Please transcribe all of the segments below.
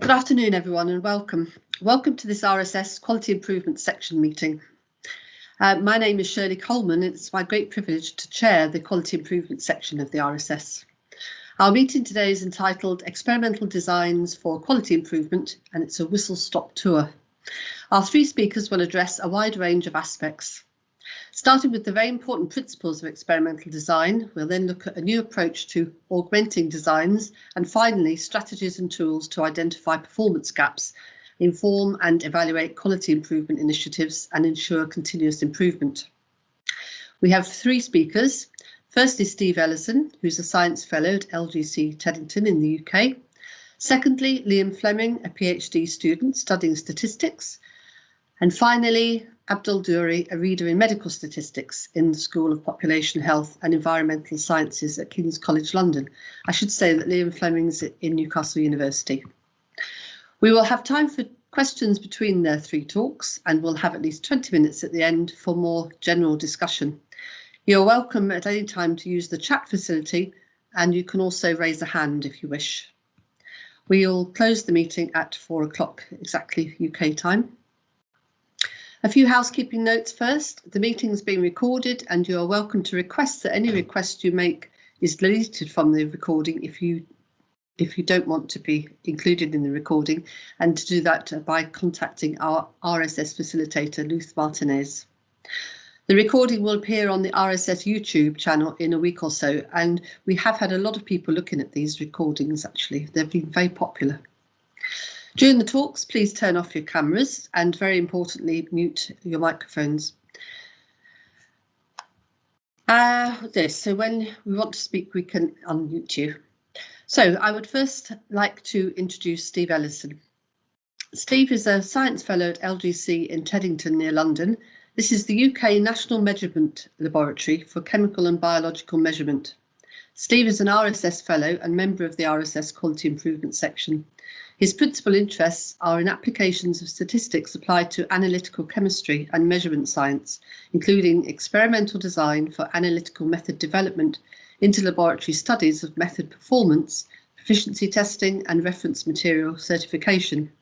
Good afternoon, everyone, and welcome. Welcome to this RSS Quality Improvement Section meeting. My name is Shirley Coleman. It's my great privilege to chair the Quality Improvement section of the RSS. Our meeting today is entitled Experimental Designs for Quality Improvement, and it's a whistle-stop tour. Our three speakers will address a wide range of aspects. Starting with the very important principles of experimental design, we'll then look at a new approach to augmenting designs, and finally, strategies and tools to identify performance gaps, inform and evaluate quality improvement initiatives, and ensure continuous improvement. We have three speakers. First is Steve Ellison, who's a Science Fellow at LGC Teddington in the UK. Secondly, Liam Fleming, a PhD student studying statistics. And finally, Abdul Duri, a reader in medical statistics in the School of Population Health and Environmental Sciences at King's College London. I should say that Liam Fleming's in Newcastle University. We will have time for questions between their three talks, and we'll have at least 20 minutes at the end for more general discussion. You're welcome at any time to use the chat facility, and you can also raise a hand if you wish. We'll close the meeting at 4 o'clock exactly UK time. A few housekeeping notes first. The meeting is being recorded, and you are welcome to request that any request you make is deleted from the recording if you don't want to be included in the recording, and to do that by contacting our RSS facilitator, Luth Martinez. The recording will appear on the RSS YouTube channel in a week or so, and we have had a lot of people looking at these recordings actually. They've been very popular. During the talks, please turn off your cameras and, very importantly, mute your microphones. So when we want to speak, we can unmute you. So I would first like to introduce Steve Ellison. Steve is a Science Fellow at LGC in Teddington near London. This is the UK National Measurement Laboratory for Chemical and Biological Measurement. Steve is an RSS Fellow and member of the RSS Quality Improvement section. His principal interests are in applications of statistics applied to analytical chemistry and measurement science, including experimental design for analytical method development, interlaboratory studies of method performance, proficiency testing, and reference material certification.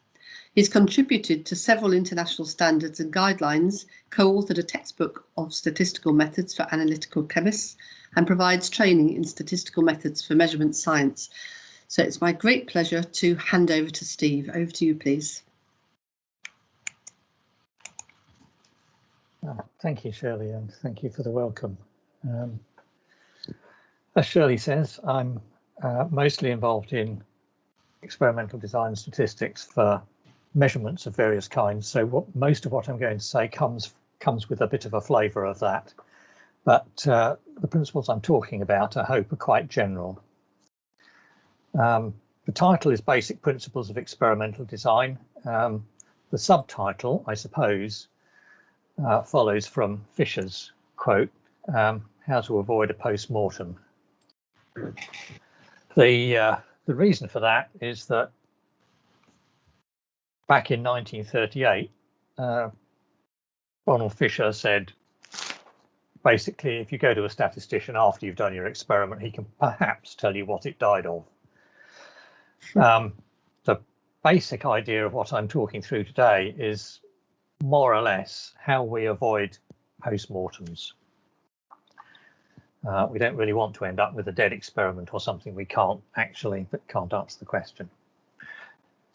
He's contributed to several international standards and guidelines, co-authored a textbook of statistical methods for analytical chemists, and provides training in statistical methods for measurement science. So it's my great pleasure to hand over to Steve. Over to you, please. Thank you, Shirley, and thank you for the welcome. As Shirley says, I'm mostly involved in experimental design statistics for measurements of various kinds. So most of what I'm going to say comes with a bit of a flavour of that. But the principles I'm talking about, I hope, are quite general. The title is Basic Principles of Experimental Design. The subtitle, I suppose, follows from Fisher's quote, how to avoid a post-mortem. The reason for that is that back in 1938, Ronald Fisher said, basically, if you go to a statistician after you've done your experiment, he can perhaps tell you what it died of. The basic idea of what I'm talking through today is more or less how we avoid post-mortems. We don't really want to end up with a dead experiment or something we can't answer the question.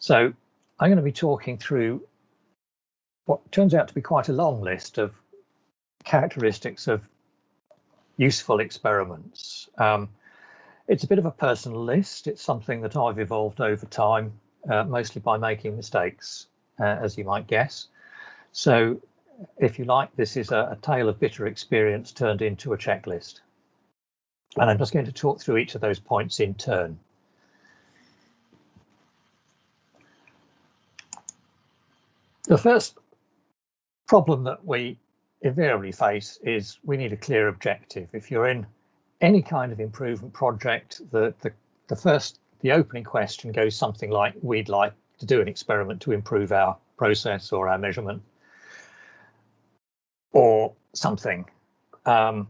So I'm going to be talking through what turns out to be quite a long list of characteristics of useful experiments. It's a bit of a personal list. It's something that I've evolved over time, mostly by making mistakes, as you might guess. So if you like, this is a tale of bitter experience turned into a checklist. And I'm just going to talk through each of those points in turn. The first problem that we invariably face is we need a clear objective. If you're in any kind of improvement project, the opening question goes something like, we'd like to do an experiment to improve our process or our measurement or something. And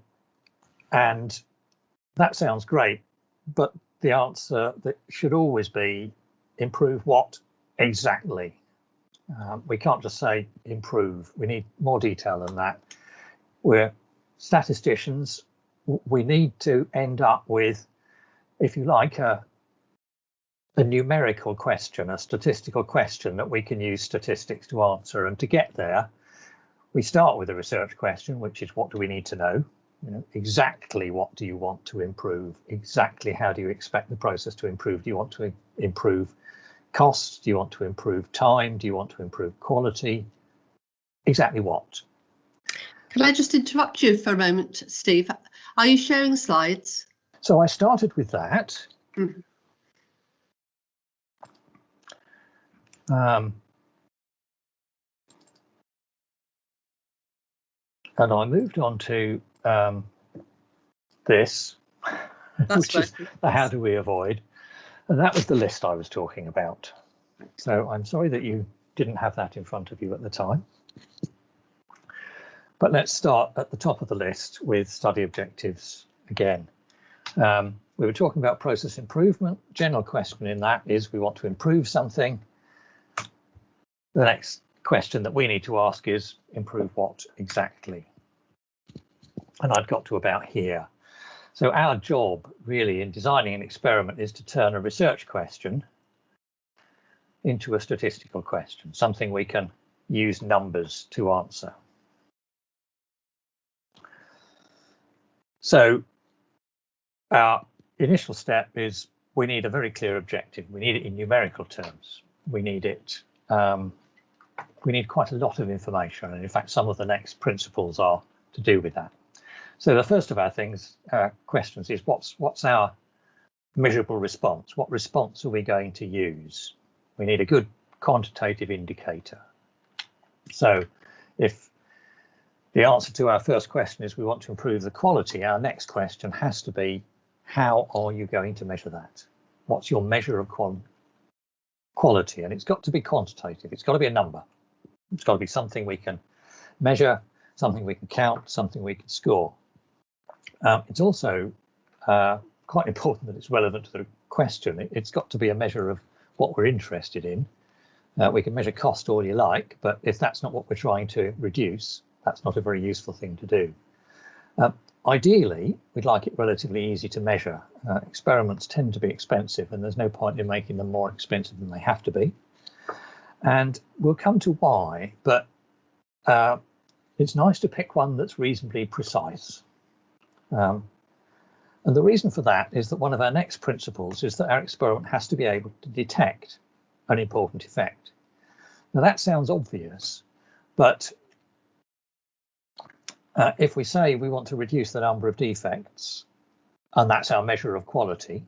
that sounds great, but the answer that should always be improve what exactly. We can't just say improve. We need more detail than that. We're statisticians. We need to end up with, if you like, a numerical question, a statistical question that we can use statistics to answer. And to get there, we start with a research question, which is, what do we need to know? Exactly what do you want to improve? Exactly how do you expect the process to improve? Do you want to improve costs? Do you want to improve time? Do you want to improve quality? Exactly what? Can I just interrupt you for a moment, Steve? Are you sharing slides? So I started with that. Mm. And I moved on to this, which is the how do we avoid. And that was the list I was talking about. So I'm sorry that you didn't have that in front of you at the time. But let's start at the top of the list with study objectives again. We were talking about process improvement. General question in that is, we want to improve something. The next question that we need to ask is, improve what exactly? And I'd got to about here. So our job really in designing an experiment is to turn a research question into a statistical question, something we can use numbers to answer. So our initial step is, we need a very clear objective. We need it in numerical terms. We need it. We need quite a lot of information, and in fact, some of the next principles are to do with that. So the first of our questions is, what's our measurable response? What response are we going to use? We need a good quantitative indicator. So if the answer to our first question is we want to improve the quality, our next question has to be, how are you going to measure that? What's your measure of quality? And it's got to be quantitative. It's got to be a number. It's got to be something we can measure, something we can count, something we can score. It's also quite important that it's relevant to the question. It's got to be a measure of what we're interested in. We can measure cost all you like, but if that's not what we're trying to reduce, that's not a very useful thing to do. Ideally, we'd like it relatively easy to measure. Experiments tend to be expensive, and there's no point in making them more expensive than they have to be. And we'll come to why, but it's nice to pick one that's reasonably precise. And the reason for that is that one of our next principles is that our experiment has to be able to detect an important effect. Now that sounds obvious, but if we say we want to reduce the number of defects, and that's our measure of quality,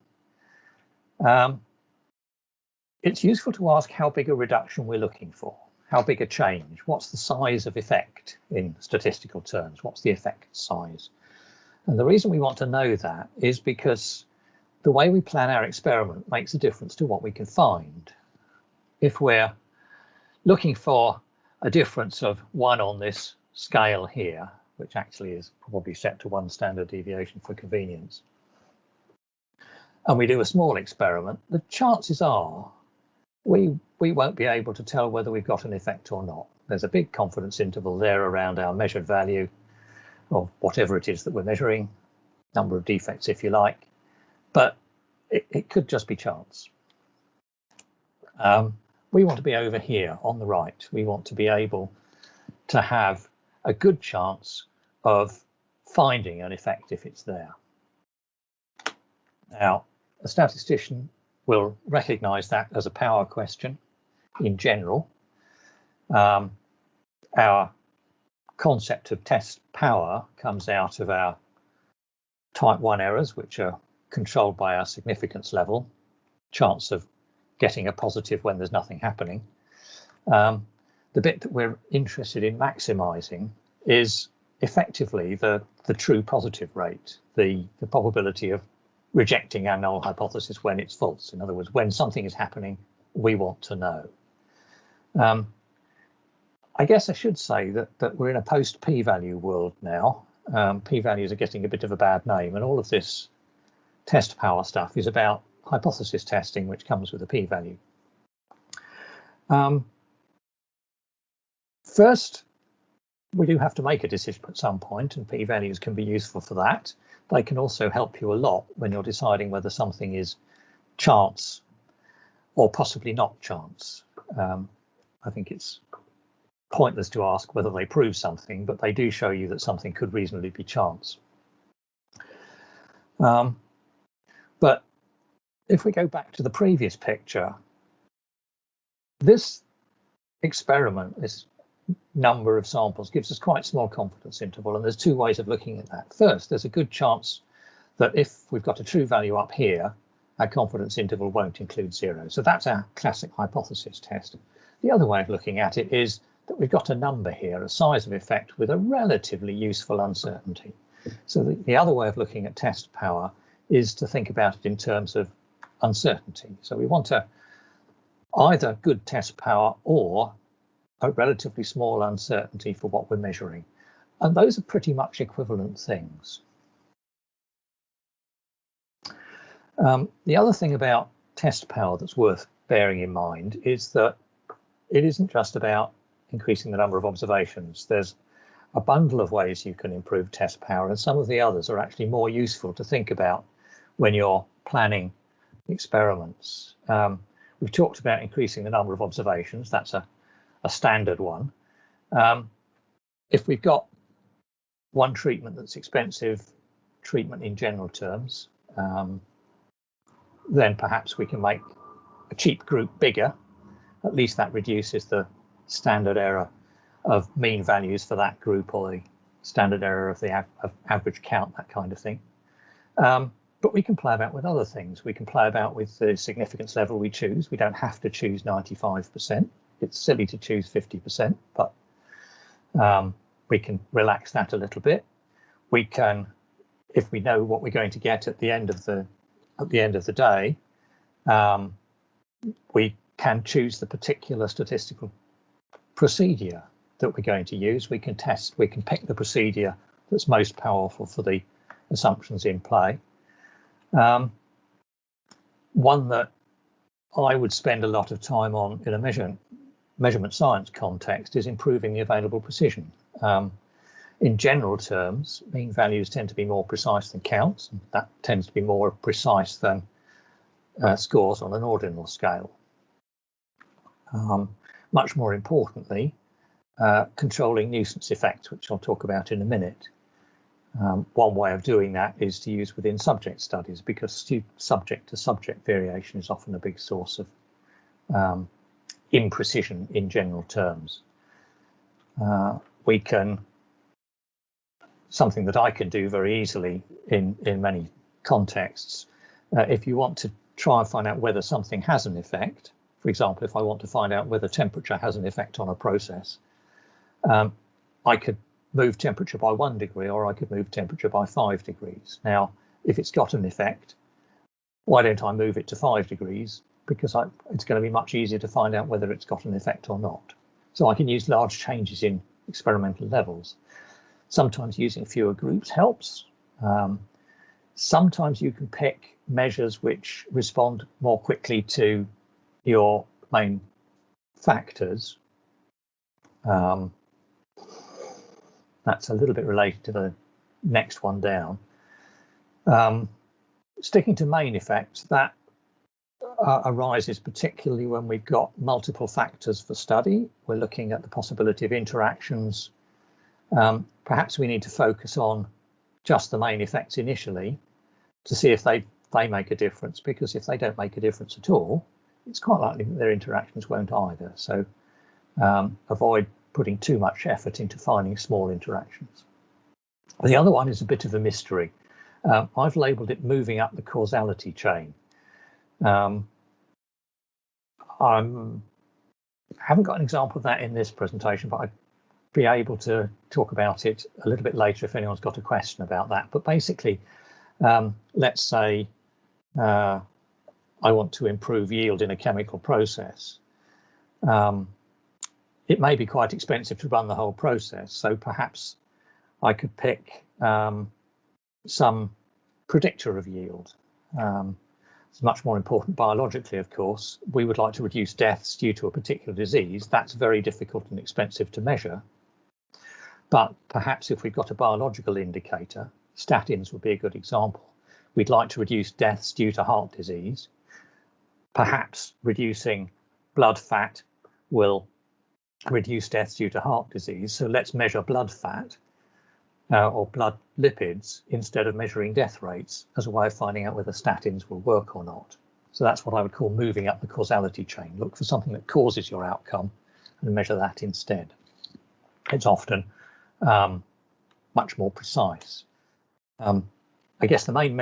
it's useful to ask how big a reduction we're looking for, how big a change, what's the size of effect in statistical terms, what's the effect size. And the reason we want to know that is because the way we plan our experiment makes a difference to what we can find. If we're looking for a difference of 1 on this scale here, which actually is probably set to 1 standard deviation for convenience, and we do a small experiment, the chances are we won't be able to tell whether we've got an effect or not. There's a big confidence interval there around our measured value of whatever it is that we're measuring, number of defects if you like, but it could just be chance. We want to be over here on the right. We want to be able to have a good chance of finding an effect if it's there. Now, a statistician will recognize that as a power question in general. Our concept of test power comes out of our type 1 errors, which are controlled by our significance level, chance of getting a positive when there's nothing happening. The bit that we're interested in maximizing is effectively the true positive rate, the probability of rejecting our null hypothesis when it's false. In other words, when something is happening, we want to know. I guess I should say that we're in a post p-value world now. P-values are getting a bit of a bad name, and all of this test power stuff is about hypothesis testing, which comes with a p-value. First, we do have to make a decision at some point, and p-values can be useful for that. They can also help you a lot when you're deciding whether something is chance or possibly not chance. I think it's pointless to ask whether they prove something, but they do show you that something could reasonably be chance. But if we go back to the previous picture, this experiment, this number of samples, gives us quite a small confidence interval, and there's two ways of looking at that. First, there's a good chance that if we've got a true value up here, our confidence interval won't include 0. So that's our classic hypothesis test. The other way of looking at it is that we've got a number here, a size of effect with a relatively useful uncertainty. So the other way of looking at test power is to think about it in terms of uncertainty. So we want either good test power or a relatively small uncertainty for what we're measuring. And those are pretty much equivalent things. The other thing about test power that's worth bearing in mind is that it isn't just about increasing the number of observations. There's a bundle of ways you can improve test power, and some of the others are actually more useful to think about when you're planning experiments. We've talked about increasing the number of observations. That's a standard one. If we've got one treatment that's expensive treatment in general terms, then perhaps we can make a cheap group bigger. At least that reduces the standard error of mean values for that group, or the standard error of the average count, that kind of thing. But we can play about with other things. We can play about with the significance level we choose. We don't have to choose 95%. It's silly to choose 50%, but we can relax that a little bit. We can, if we know what we're going to get at the end of the day, we can choose the particular statistical procedure that we're going to use. We can pick the procedure that's most powerful for the assumptions in play. One that I would spend a lot of time on in a measurement science context is improving the available precision. In general terms, mean values tend to be more precise than counts, and that tends to be more precise than scores on an ordinal scale. Much more importantly, controlling nuisance effects, which I'll talk about in a minute. One way of doing that is to use within subject studies, because subject to subject variation is often a big source of imprecision in general terms. Something that I can do very easily in many contexts, if you want to try and find out whether something has an effect, for example, if I want to find out whether temperature has an effect on a process, I could move temperature by 1 degree, or I could move temperature by 5 degrees. Now, if it's got an effect, why don't I move it to 5 degrees? Because it's going to be much easier to find out whether it's got an effect or not. So I can use large changes in experimental levels. Sometimes using fewer groups helps. Sometimes you can pick measures which respond more quickly to your main factors. That's a little bit related to the next one down. Sticking to main effects, that arises particularly when we've got multiple factors for study. We're looking at the possibility of interactions. Perhaps we need to focus on just the main effects initially to see if they make a difference, because if they don't make a difference at all, it's quite likely that their interactions won't either. So avoid putting too much effort into finding small interactions. The other one is a bit of a mystery. I've labelled it moving up the causality chain. I haven't got an example of that in this presentation, but I'd be able to talk about it a little bit later if anyone's got a question about that. But basically, let's say I want to improve yield in a chemical process. It may be quite expensive to run the whole process, so perhaps I could pick some predictor of yield. It's much more important biologically, of course. We would like to reduce deaths due to a particular disease. That's very difficult and expensive to measure. But perhaps if we've got a biological indicator, statins would be a good example. We'd like to reduce deaths due to heart disease. Perhaps reducing blood fat will reduce deaths due to heart disease. So let's measure blood fat or blood lipids instead of measuring death rates as a way of finding out whether statins will work or not. So that's what I would call moving up the causality chain. Look for something that causes your outcome and measure that instead. It's often much more precise. I guess the main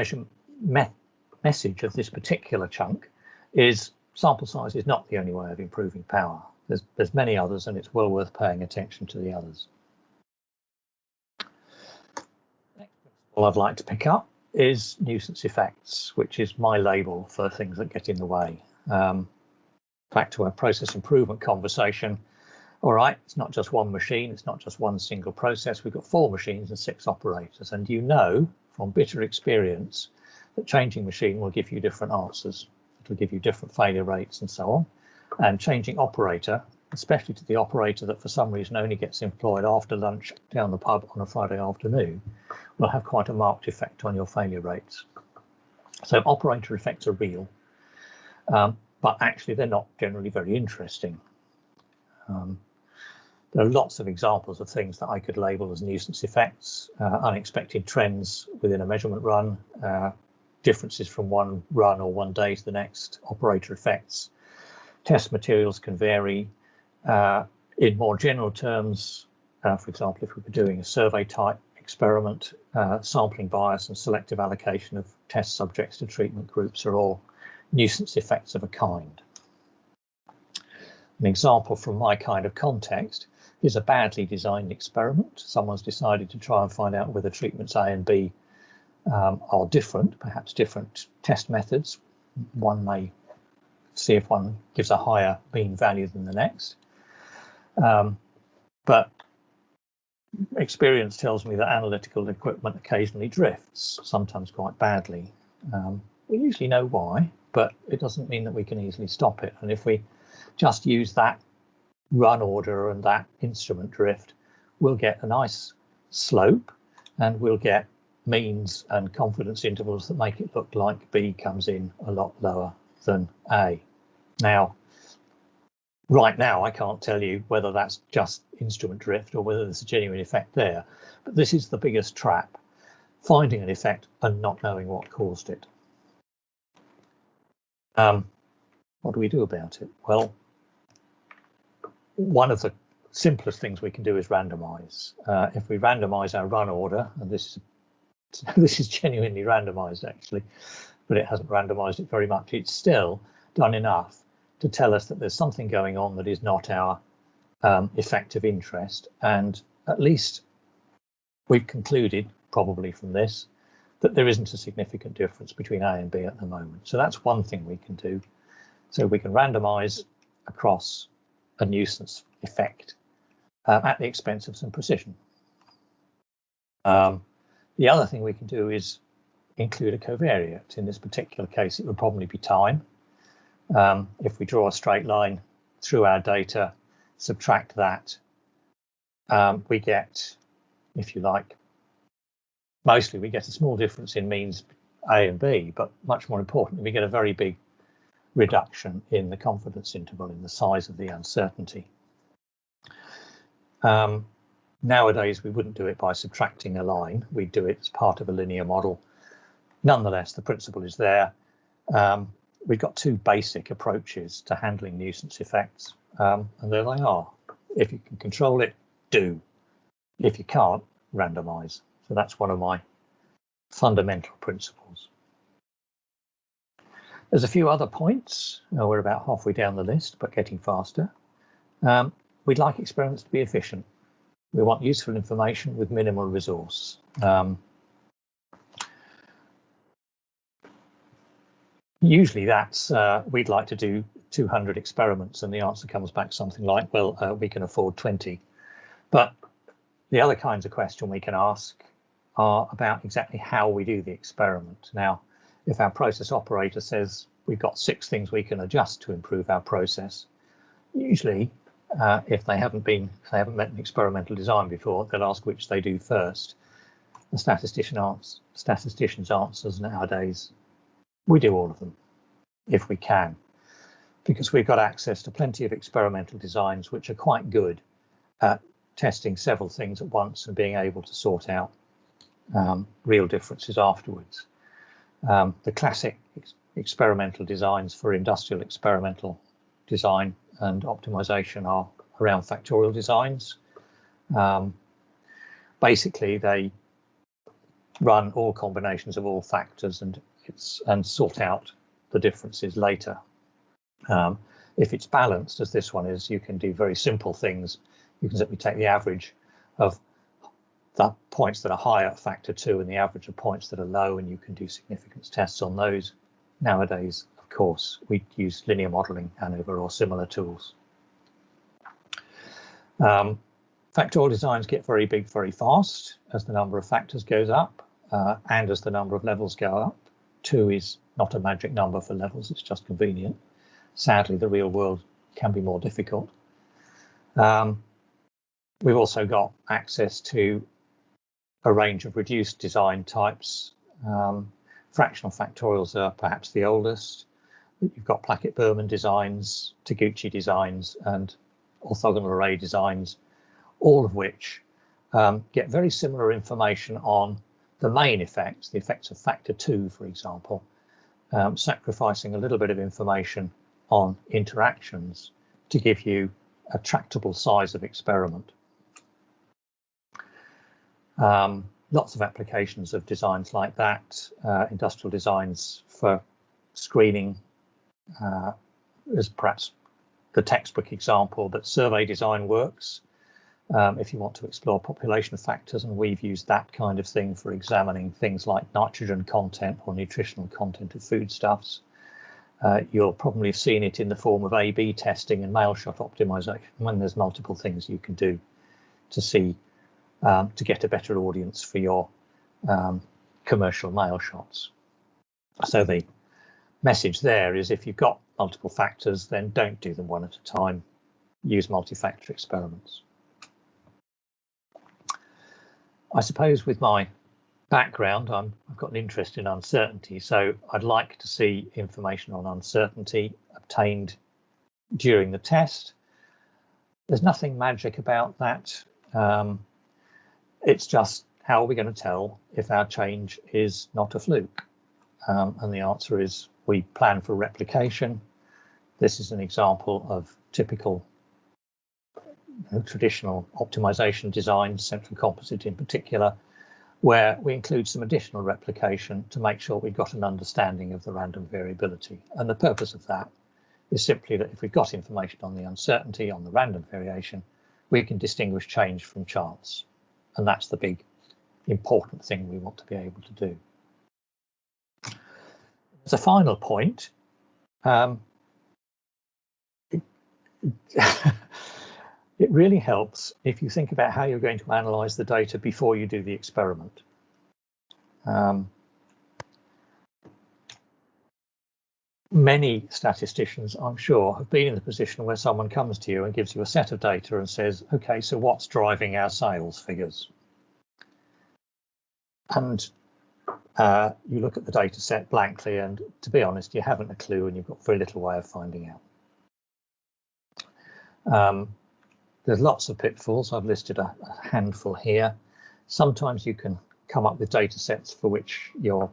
message of this particular chunk is sample size is not the only way of improving power. There's many others, and it's well worth paying attention to the others. Next principle I'd like to pick up is nuisance effects, which is my label for things that get in the way. Back to our process improvement conversation. All right, it's not just one machine, it's not just one single process. We've got 4 machines and 6 operators, and you know from bitter experience that changing machine will give you different answers. It'll give you different failure rates and so on. And changing operator, especially to the operator that for some reason only gets employed after lunch down the pub on a Friday afternoon, will have quite a marked effect on your failure rates. So operator effects are real, but actually they're not generally very interesting. There are lots of examples of things that I could label as nuisance effects, unexpected trends within a measurement run, differences from one run or one day to the next, operator effects. Test materials can vary. In more general terms, for example, if we were doing a survey type experiment, sampling bias and selective allocation of test subjects to treatment groups are all nuisance effects of a kind. An example from my kind of context is a badly designed experiment. Someone's decided to try and find out whether treatments A and B are different, perhaps different test methods. One may see if one gives a higher mean value than the next. But experience tells me that analytical equipment occasionally drifts, sometimes quite badly. We usually know why, but it doesn't mean that we can easily stop it. And if we just use that run order and that instrument drift, we'll get a nice slope and we'll get means and confidence intervals that make it look like B comes in a lot lower than A. Now, right now, I can't tell you whether that's just instrument drift or whether there's a genuine effect there, but this is the biggest trap, finding an effect and not knowing what caused it. What do we do about it? Well, one of the simplest things we can do is randomize. If we randomize our run order, and this is genuinely randomized actually, but it hasn't randomized it very much, it's still done enough to tell us that there's something going on that is not our effect of interest. And at least we've concluded, probably from this, that there isn't a significant difference between A and B at the moment. So that's one thing we can do. So we can randomize across a nuisance effect at the expense of some precision. The other thing we can do is include a covariate. In this particular case, it would probably be time. If we draw a straight line through our data, subtract that, we get, if you like, mostly we get a small difference in means A and B, but much more importantly, we get a very big reduction in the confidence interval, in the size of the uncertainty. Nowadays, we wouldn't do it by subtracting a line. We'd do it as part of a linear model. Nonetheless, the principle is there. We've got 2 basic approaches to handling nuisance effects, and there they are. If you can control it, do. If you can't, randomize. So that's one of my fundamental principles. There's a few other points. We're about halfway down the list, but getting faster. We'd like experiments to be efficient. We want useful information with minimal resource. Usually that's, we'd like to do 200 experiments and the answer comes back something like, well, we can afford 20. But the other kinds of question we can ask are about exactly how we do the experiment. Now, if our process operator says we've got 6 things we can adjust to improve our process, usually if they haven't met an experimental design before, they'll ask which they do first. The statistician's answers nowadays, we do all of them if we can, because we've got access to plenty of experimental designs which are quite good at testing several things at once and being able to sort out real differences afterwards. The classic experimental designs for industrial experimental design and optimization are around factorial designs. Basically, they run all combinations of all factors and sort out the differences later. If it's balanced, as this one is, you can do very simple things. You can simply take the average of the points that are high at factor 2 and the average of points that are low, and you can do significance tests on those. Nowadays, of course, we use linear modeling, ANOVA, or similar tools. Factorial designs get very big very fast as the number of factors goes up and as the number of levels go up. 2 is not a magic number for levels, it's just convenient. Sadly, the real world can be more difficult. We've also got access to a range of reduced design types. Fractional factorials are perhaps the oldest. You've got Plackett-Berman designs, Taguchi designs, and orthogonal array designs, all of which get very similar information on the main effects, the effects of factor 2, for example, sacrificing a little bit of information on interactions to give you a tractable size of experiment. Lots of applications of designs like that. Industrial designs for screening is perhaps the textbook example, but survey design works if you want to explore population factors, and we've used that kind of thing for examining things like nitrogen content or nutritional content of foodstuffs. You'll probably have seen it in the form of A/B testing and mail shot optimization, when there's multiple things you can do to see to get a better audience for your commercial mail shots. So the message there is, if you've got multiple factors, then don't do them one at a time. Use multi-factor experiments. I suppose with my background, I've got an interest in uncertainty, so I'd like to see information on uncertainty obtained during the test. There's nothing magic about that. It's just, how are we going to tell if our change is not a fluke? And the answer is, we plan for replication. This is an example of typical traditional optimization design, central composite in particular, where we include some additional replication to make sure we've got an understanding of the random variability. And the purpose of that is simply that if we've got information on the uncertainty, on the random variation, we can distinguish change from chance. And that's the big important thing we want to be able to do. As a final point, it really helps if you think about how you're going to analyze the data before you do the experiment. Many statisticians, I'm sure, have been in the position where someone comes to you and gives you a set of data and says, okay, so what's driving our sales figures? And you look at the data set blankly, and to be honest, you haven't a clue and you've got very little way of finding out. There's lots of pitfalls. I've listed a handful here. Sometimes you can come up with data sets for which you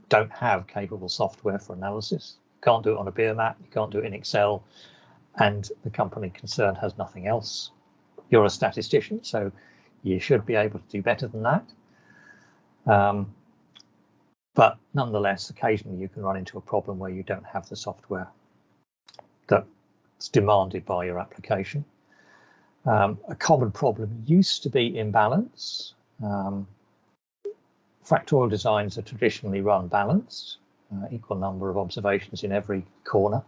don't have capable software for analysis. You can't do it on a beer map, you can't do it in Excel, and the company concerned has nothing else. You're a statistician, so you should be able to do better than that. But nonetheless, occasionally you can run into a problem where you don't have the software that's demanded by your application. A common problem used to be imbalance. Factorial designs are traditionally run balanced, equal number of observations in every corner.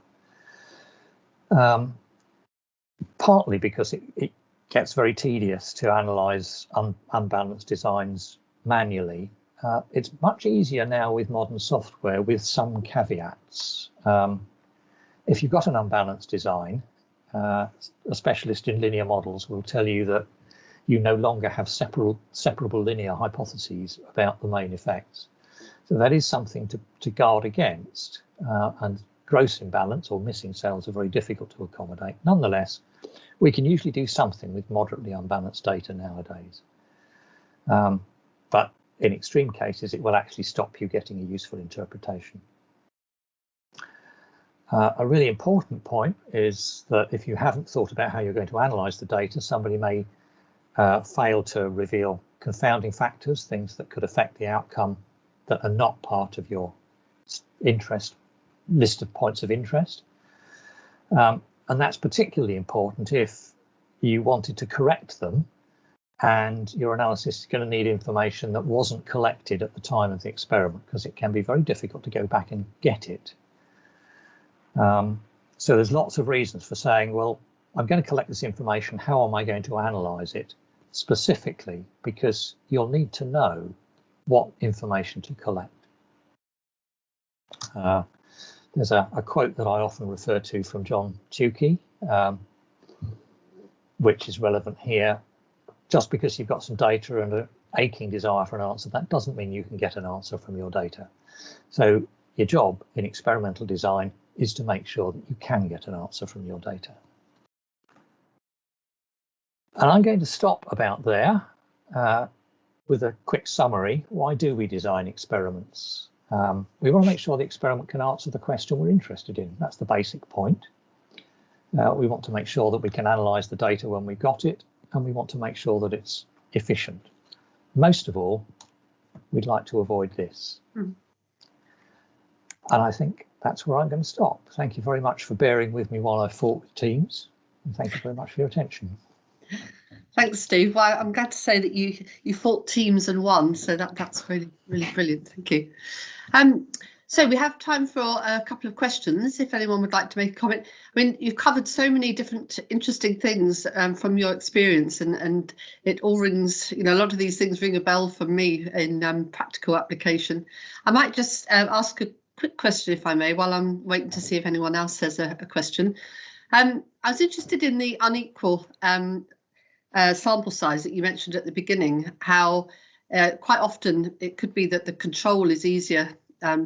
Partly because it gets very tedious to analyze unbalanced designs manually, It's much easier now with modern software with some caveats. If you've got an unbalanced design, a specialist in linear models will tell you that you no longer have separable linear hypotheses about the main effects. So that is something to guard against, and gross imbalance or missing cells are very difficult to accommodate. Nonetheless, we can usually do something with moderately unbalanced data nowadays. But in extreme cases, it will actually stop you getting a useful interpretation. A really important point is that if you haven't thought about how you're going to analyze the data, somebody may fail to reveal confounding factors, things that could affect the outcome that are not part of your list of points of interest. And that's particularly important if you wanted to correct them and your analysis is going to need information that wasn't collected at the time of the experiment, because it can be very difficult to go back and get it. So there's lots of reasons for saying, well, I'm going to collect this information. How am I going to analyze it specifically? Because you'll need to know what information to collect. There's a quote that I often refer to from John Tukey, which is relevant here. Just because you've got some data and an aching desire for an answer, that doesn't mean you can get an answer from your data. So your job in experimental design is to make sure that you can get an answer from your data. And I'm going to stop about there with a quick summary. Why do we design experiments? We want to make sure the experiment can answer the question we're interested in. That's the basic point. We want to make sure that we can analyze the data when we've got it, and we want to make sure that it's efficient. Most of all, we'd like to avoid this. And I think that's where I'm going to stop. Thank you very much for bearing with me while I fought with Teams, and thank you very much for your attention. Thanks, Steve. Well, I'm glad to say that you fought Teams and won, so that's really brilliant. Thank you. So we have time for a couple of questions, if anyone would like to make a comment. I mean, you've covered so many different interesting things from your experience, and it all rings, a lot of these things ring a bell for me in practical application. I might just ask a quick question, if I may, while I'm waiting to see if anyone else has a question. I was interested in the unequal sample size that you mentioned at the beginning, how quite often it could be that the control is easier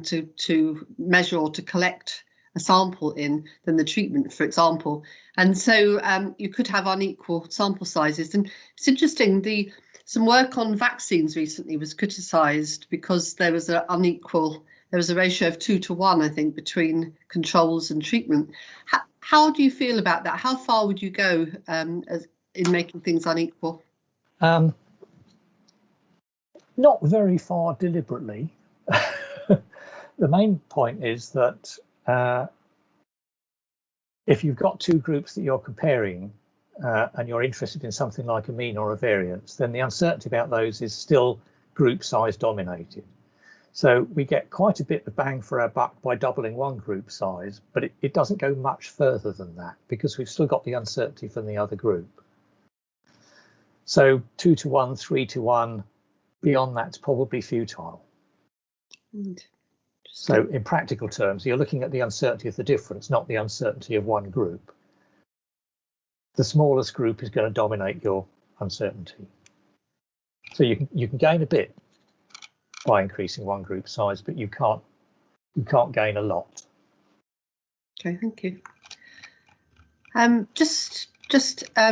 to measure or to collect a sample in than the treatment, for example. And so you could have unequal sample sizes. And it's interesting, some work on vaccines recently was criticised because there was a ratio of 2 to 1, I think, between controls and treatment. How do you feel about that? How far would you go in making things unequal? Not very far deliberately. The main point is that if you've got two groups that you're comparing and you're interested in something like a mean or a variance, then the uncertainty about those is still group size dominated. So we get quite a bit of bang for our buck by doubling one group size, but it doesn't go much further than that because we've still got the uncertainty from the other group. So 2 to 1, 3 to 1, beyond that's probably futile. So in practical terms, you're looking at the uncertainty of the difference, not the uncertainty of one group. The smallest group is going to dominate your uncertainty. So you can gain a bit by increasing one group size, but you can't gain a lot. Okay, thank you. Just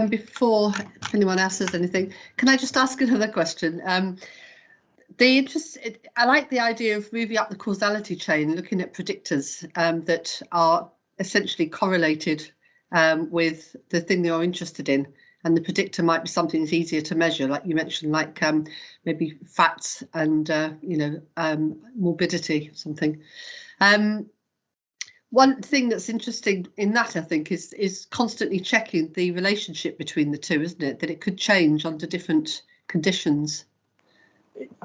before anyone else says anything, can I just ask another question? I like the idea of moving up the causality chain, looking at predictors that are essentially correlated with the thing you're interested in. And the predictor might be something that's easier to measure, like you mentioned, like maybe fats and morbidity or something. One thing that's interesting in that, I think, is constantly checking the relationship between the two, isn't it? That it could change under different conditions.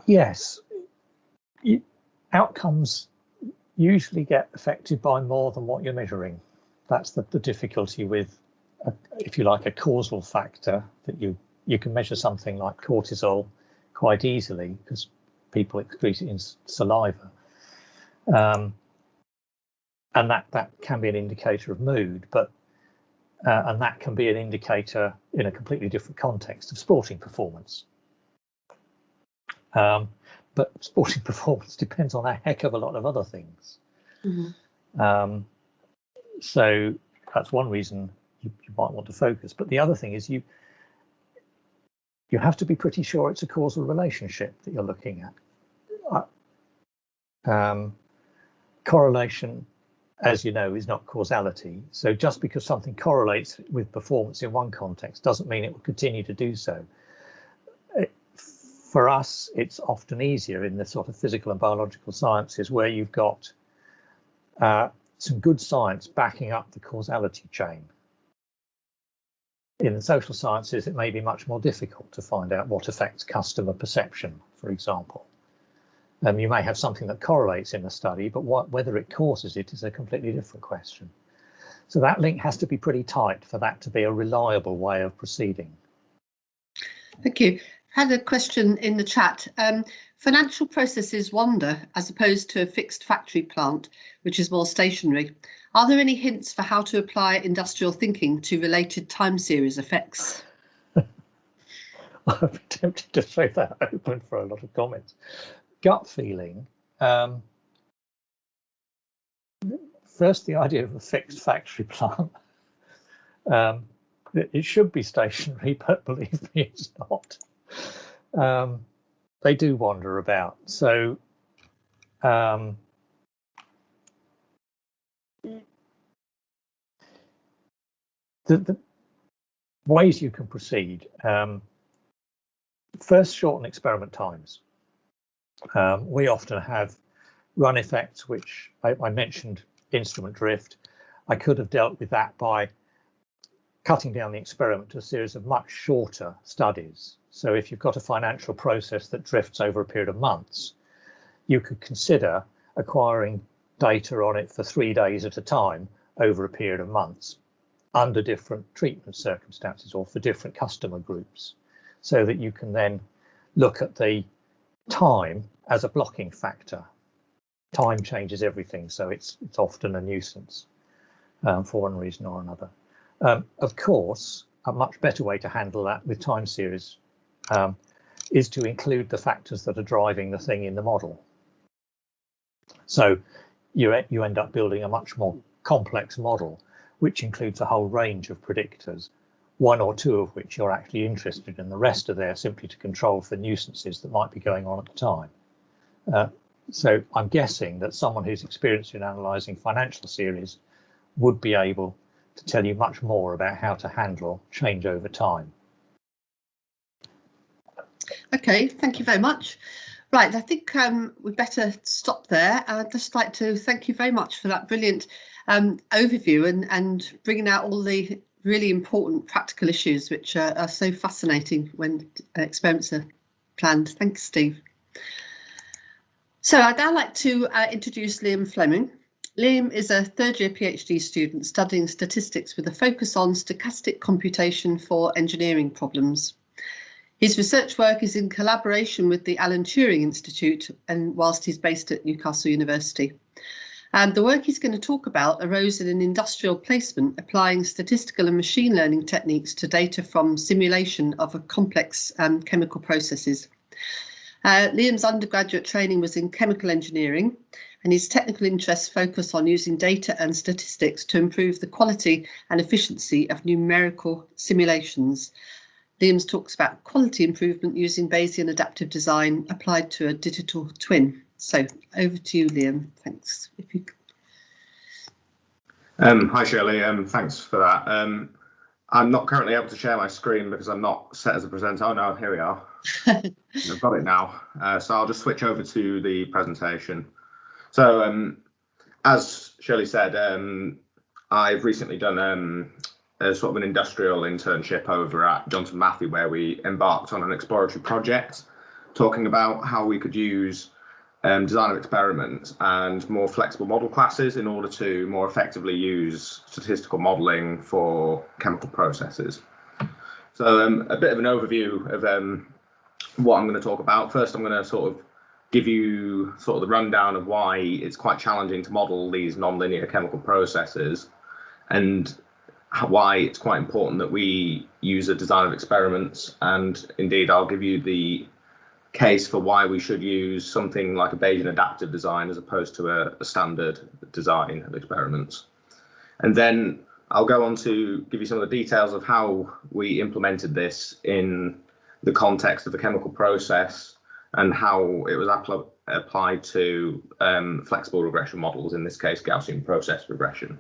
Yes. Outcomes usually get affected by more than what you're measuring. That's the difficulty with, if you like, a causal factor, that you can measure something like cortisol quite easily because people excrete it in saliva. And that can be an indicator of mood, but and that can be an indicator in a completely different context of sporting performance. But sporting performance depends on a heck of a lot of other things. Mm-hmm. So that's one reason you might want to focus. But the other thing is you have to be pretty sure it's a causal relationship that you're looking at. Correlation, as you know, is not causality. So just because something correlates with performance in one context doesn't mean it will continue to do so. For us, it's often easier in the sort of physical and biological sciences where you've got some good science backing up the causality chain. In the social sciences, it may be much more difficult to find out what affects customer perception, for example. You may have something that correlates in a study, but whether it causes it is a completely different question. So that link has to be pretty tight for that to be a reliable way of proceeding. Thank you. I had a question in the chat. Financial processes wander as opposed to a fixed factory plant, which is more stationary. Are there any hints for how to apply industrial thinking to related time series effects? I'd be tempted to throw that open for a lot of comments. Gut feeling. First, the idea of a fixed factory plant. It should be stationary, but believe me, it's not. They do wander about. So the ways you can proceed. First, shorten experiment times. We often have run effects, which I mentioned instrument drift. I could have dealt with that by cutting down the experiment to a series of much shorter studies. So if you've got a financial process that drifts over a period of months, you could consider acquiring data on it for 3 days at a time over a period of months under different treatment circumstances or for different customer groups, so that you can then look at the time as a blocking factor. Time changes everything, so it's often a nuisance for one reason or another. Of course, a much better way to handle that with time series is to include the factors that are driving the thing in the model. So you end up building a much more complex model, which includes a whole range of predictors, 1 or 2 of which you're actually interested in. The rest are there simply to control for nuisances that might be going on at the time. So I'm guessing that someone who's experienced in analysing financial series would be able to tell you much more about how to handle change over time. Okay, thank you very much. Right, I think we better stop there. I'd just like to thank you very much for that brilliant overview and bringing out all the really important practical issues which are so fascinating when experiments are planned. Thanks, Steve. So I'd now like to introduce Liam Fleming. Liam is a third-year PhD student studying statistics with a focus on stochastic computation for engineering problems. His research work is in collaboration with the Alan Turing Institute, and whilst he's based at Newcastle University. The work he's going to talk about arose in an industrial placement applying statistical and machine learning techniques to data from simulation of a complex chemical processes. Liam's undergraduate training was in chemical engineering, and his technical interests focus on using data and statistics to improve the quality and efficiency of numerical simulations. Liam talks about quality improvement using Bayesian adaptive design applied to a digital twin. So over to you, Liam. Thanks. If you... Hi, Shirley. Thanks for that. I'm not currently able to share my screen because I'm not set as a presenter. Oh, no, here we are. I've got it now. So I'll just switch over to the presentation. So as Shirley said, I've recently done a sort of an industrial internship over at Johnson Matthey, where we embarked on an exploratory project talking about how we could use design of experiments and more flexible model classes in order to more effectively use statistical modeling for chemical processes. So a bit of an overview of what I'm going to talk about. First, I'm going to sort of give you sort of the rundown of why it's quite challenging to model these non-linear chemical processes, and why it's quite important that we use a design of experiments. And indeed, I'll give you the case for why we should use something like a Bayesian adaptive design as opposed to a standard design of experiments. And then I'll go on to give you some of the details of how we implemented this in the context of a chemical process and how it was applied to flexible regression models, in this case Gaussian process regression.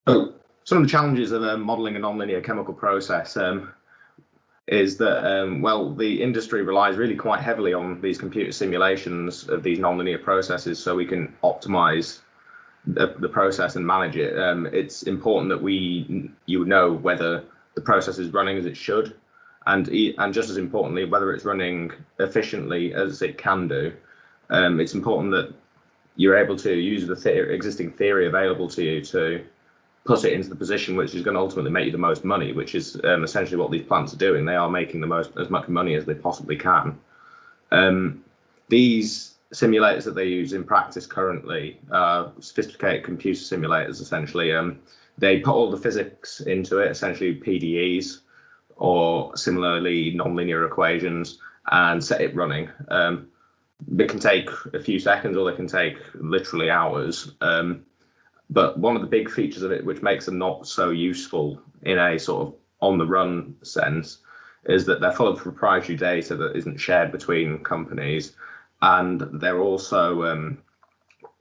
So some of the challenges of modeling a nonlinear chemical process is that, well, the industry relies really quite heavily on these computer simulations of these nonlinear processes so we can optimize the process and manage it. It's important that you know whether the process is running as it should, and just as importantly, whether it's running efficiently as it can do. It's important that you're able to use the existing theory available to you to put it into the position which is going to ultimately make you the most money, which is essentially what these plants are doing. They are making as much money as they possibly can. These simulators that they use in practice currently, sophisticated computer simulators essentially, they put all the physics into it, essentially PDEs or similarly nonlinear equations, and set it running. It can take a few seconds or they can take literally hours. But one of the big features of it, which makes them not so useful in a sort of on-the-run sense, is that they're full of proprietary data that isn't shared between companies, and they're also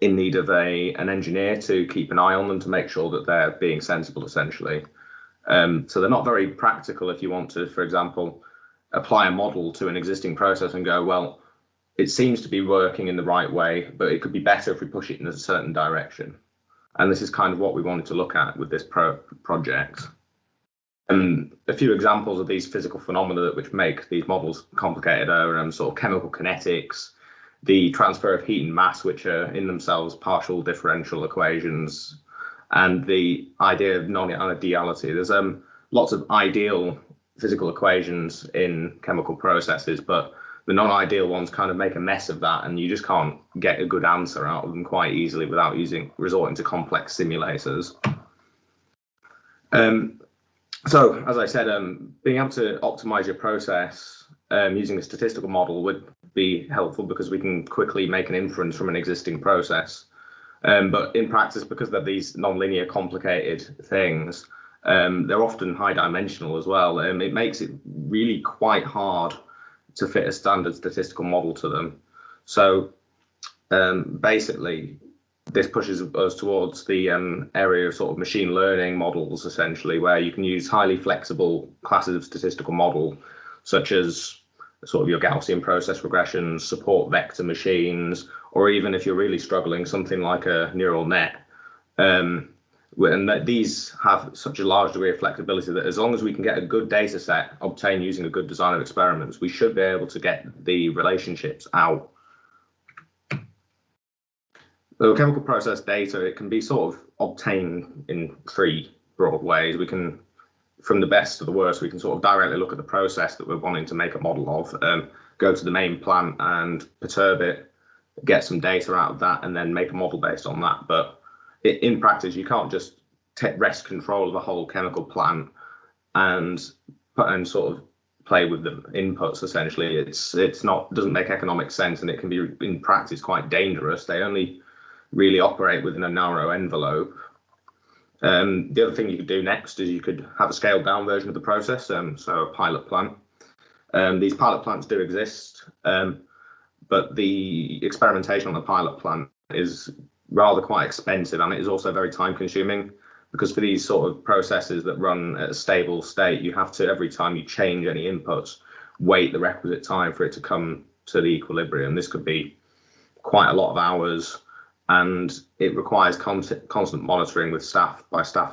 in need of an engineer to keep an eye on them to make sure that they're being sensible, essentially. So they're not very practical if you want to, for example, apply a model to an existing process and go, well, it seems to be working in the right way, but it could be better if we push it in a certain direction. And this is kind of what we wanted to look at with this project. And a few examples of these physical phenomena which make these models complicated are sort of chemical kinetics, the transfer of heat and mass, which are in themselves partial differential equations, and the idea of non-ideality. There's lots of ideal physical equations in chemical processes, but the non-ideal ones kind of make a mess of that, and you just can't get a good answer out of them quite easily without resorting to complex simulators. So, as I said, being able to optimize your process using a statistical model would be helpful because we can quickly make an inference from an existing process. But in practice, because they're these non-linear complicated things, they're often high dimensional as well. It makes it really quite hard to fit a standard statistical model to them. So basically, this pushes us towards the area of sort of machine learning models, essentially, where you can use highly flexible classes of statistical model, such as sort of your Gaussian process regressions, support vector machines, or even if you're really struggling, something like a neural net. And that these have such a large degree of flexibility that as long as we can get a good data set obtained using a good design of experiments, we should be able to get the relationships out. The chemical process data, it can be sort of obtained in three broad ways. We can, from the best to the worst, we can sort of directly look at the process that we're wanting to make a model of, go to the main plant and perturb it, get some data out of that, and then make a model based on that. But in practice, you can't just wrest control of a whole chemical plant and sort of play with the inputs. Essentially, doesn't make economic sense, and it can be in practice quite dangerous. They only really operate within a narrow envelope. The other thing you could do next is you could have a scaled down version of the process, so a pilot plant. These pilot plants do exist, but the experimentation on a pilot plant is rather quite expensive, and it is also very time consuming, because for these sort of processes that run at a stable state, you have to, every time you change any inputs, wait the requisite time for it to come to the equilibrium. This could be quite a lot of hours, and it requires constant monitoring with staff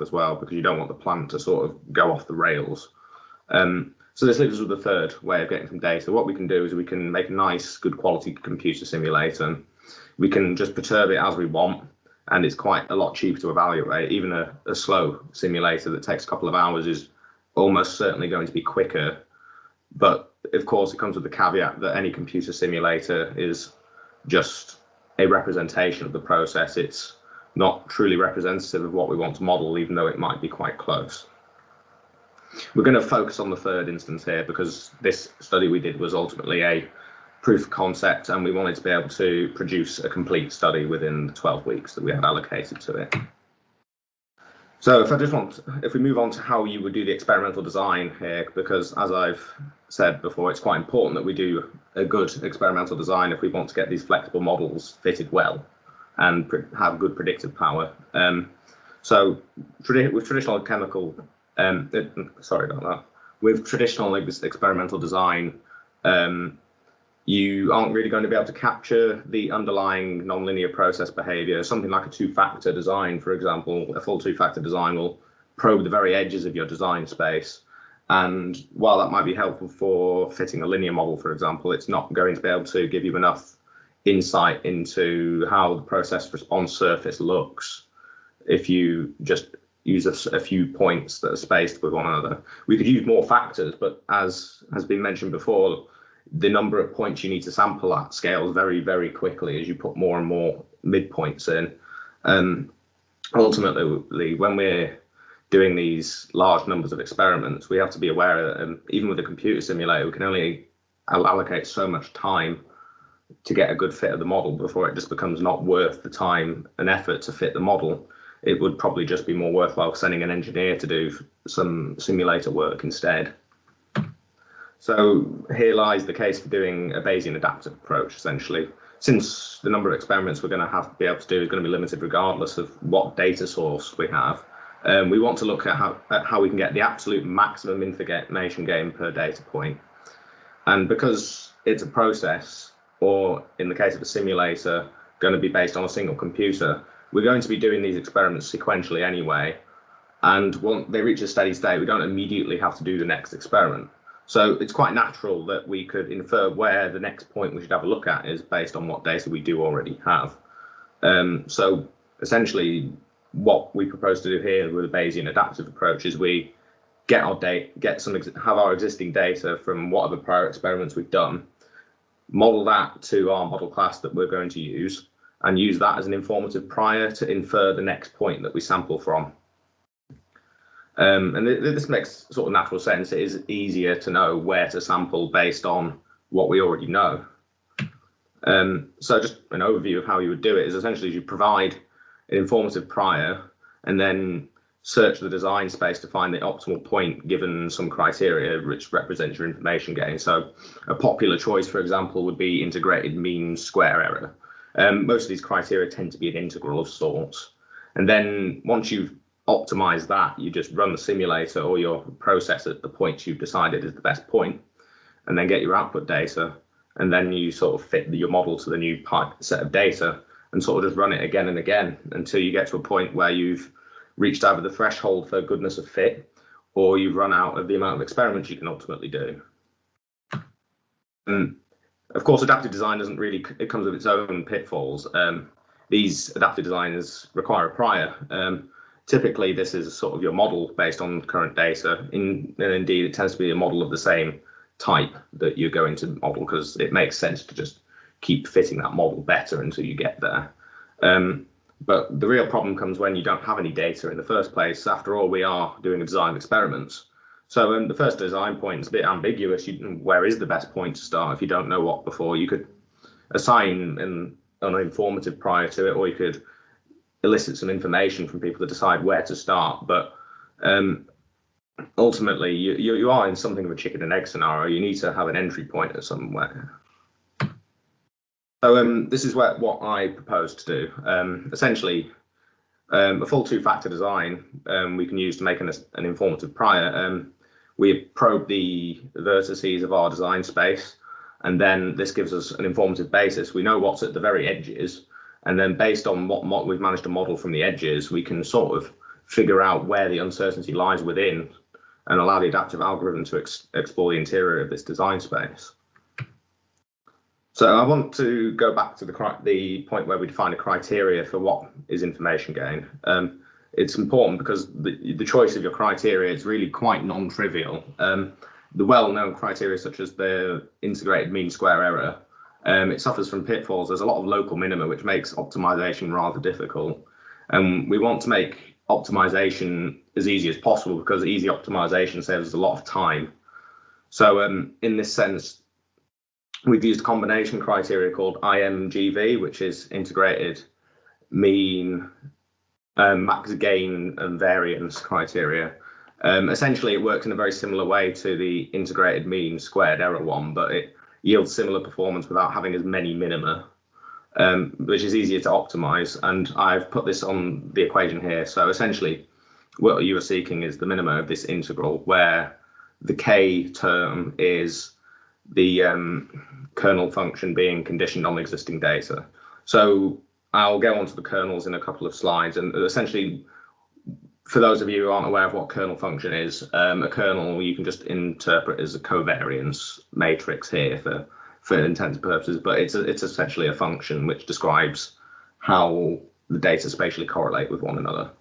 as well, because you don't want the plant to sort of go off the rails. So this leaves us with the third way of getting some data. What we can do is we can make a nice, good quality computer simulator. We can just perturb it as we want, and it's quite a lot cheaper to evaluate. Even a slow simulator that takes a couple of hours is almost certainly going to be quicker But of course, it comes with the caveat that any computer simulator is just a representation of the process. It's not truly representative of what we want to model, even though it might be quite close. We're going to focus on the third instance here because this study we did was ultimately a proof of concept, and we wanted to be able to produce a complete study within the 12 weeks that we had allocated to it. So if we move on to how you would do the experimental design here, because as I've said before, it's quite important that we do a good experimental design if we want to get these flexible models fitted well and have good predictive power. So with traditional chemical, with traditional experimental design, you aren't really going to be able to capture the underlying nonlinear process behavior. Something like a two-factor design, for example, a full two-factor design will probe the very edges of your design space. And while that might be helpful for fitting a linear model, for example, it's not going to be able to give you enough insight into how the process response surface looks if you just use a few points that are spaced with one another. We could use more factors, but as has been mentioned before, the number of points you need to sample at scales very, very quickly as you put more and more midpoints in. Ultimately, when we're doing these large numbers of experiments, we have to be aware that even with a computer simulator, we can only allocate so much time to get a good fit of the model before it just becomes not worth the time and effort to fit the model. It would probably just be more worthwhile sending an engineer to do some simulator work instead. So here lies the case for doing a Bayesian adaptive approach, essentially. Since the number of experiments we're going to have to be able to do is going to be limited regardless of what data source we have, we want to look at how we can get the absolute maximum information gain per data point. And because it's a process, or in the case of a simulator, going to be based on a single computer, we're going to be doing these experiments sequentially anyway. And once they reach a steady state, we don't immediately have to do the next experiment. So it's quite natural that we could infer where the next point we should have a look at is based on what data we do already have. So essentially, what we propose to do here with a Bayesian adaptive approach is we get our have our existing data from whatever prior experiments we've done, model that to our model class that we're going to use, and use that as an informative prior to infer the next point that we sample from. And this makes sort of natural sense. It is easier to know where to sample based on what we already know. So just an overview of how you would do it is essentially you provide an informative prior and then search the design space to find the optimal point given some criteria which represents your information gain. So a popular choice, for example, would be integrated mean square error. Most of these criteria tend to be an integral of sorts. And then once you've optimized that, you just run the simulator or your process at the point you've decided is the best point, and then get your output data. And then you sort of fit your model to the new set of data and sort of just run it again and again until you get to a point where you've reached either the threshold for goodness of fit or you've run out of the amount of experiments you can ultimately do. And of course, adaptive design it comes with its own pitfalls. These adaptive designs require a prior. Typically, this is sort of your model based on current data. And indeed, it tends to be a model of the same type that you're going to model because it makes sense to just keep fitting that model better until you get there. But the real problem comes when you don't have any data in the first place. After all, we are doing a design of experiments. So the first design point is a bit ambiguous. Where is the best point to start if you don't know what before? You could assign an informative prior to it, or you could elicit some information from people to decide where to start. But ultimately, you are in something of a chicken and egg scenario. You need to have an entry point at somewhere. So this is what I propose to do. Essentially, a full two-factor design we can use to make an informative prior. We probe the vertices of our design space, and then this gives us an informative basis. We know what's at the very edges, and then based on what we've managed to model from the edges, we can sort of figure out where the uncertainty lies within and allow the adaptive algorithm to explore the interior of this design space. So I want to go back to the point where we define a criteria for what is information gain. It's important because the choice of your criteria is really quite non-trivial. the well-known criteria such as the integrated mean square error, it suffers from pitfalls. There's a lot of local minima, which makes optimization rather difficult. And we want to make optimization as easy as possible because easy optimization saves us a lot of time. So in this sense, we've used a combination criteria called IGMV, which is integrated mean, max gain and variance criteria. Essentially, it works in a very similar way to the integrated mean squared error one, but it yields similar performance without having as many minima, which is easier to optimize. And I've put this on the equation here. So essentially, what you are seeking is the minima of this integral, where the k term is the kernel function being conditioned on existing data. So I'll go on to the kernels in a couple of slides. And essentially, for those of you who aren't aware of what kernel function is, a kernel you can just interpret as a covariance matrix here for intents and purposes, but it's essentially a function which describes how the data spatially correlate with one another.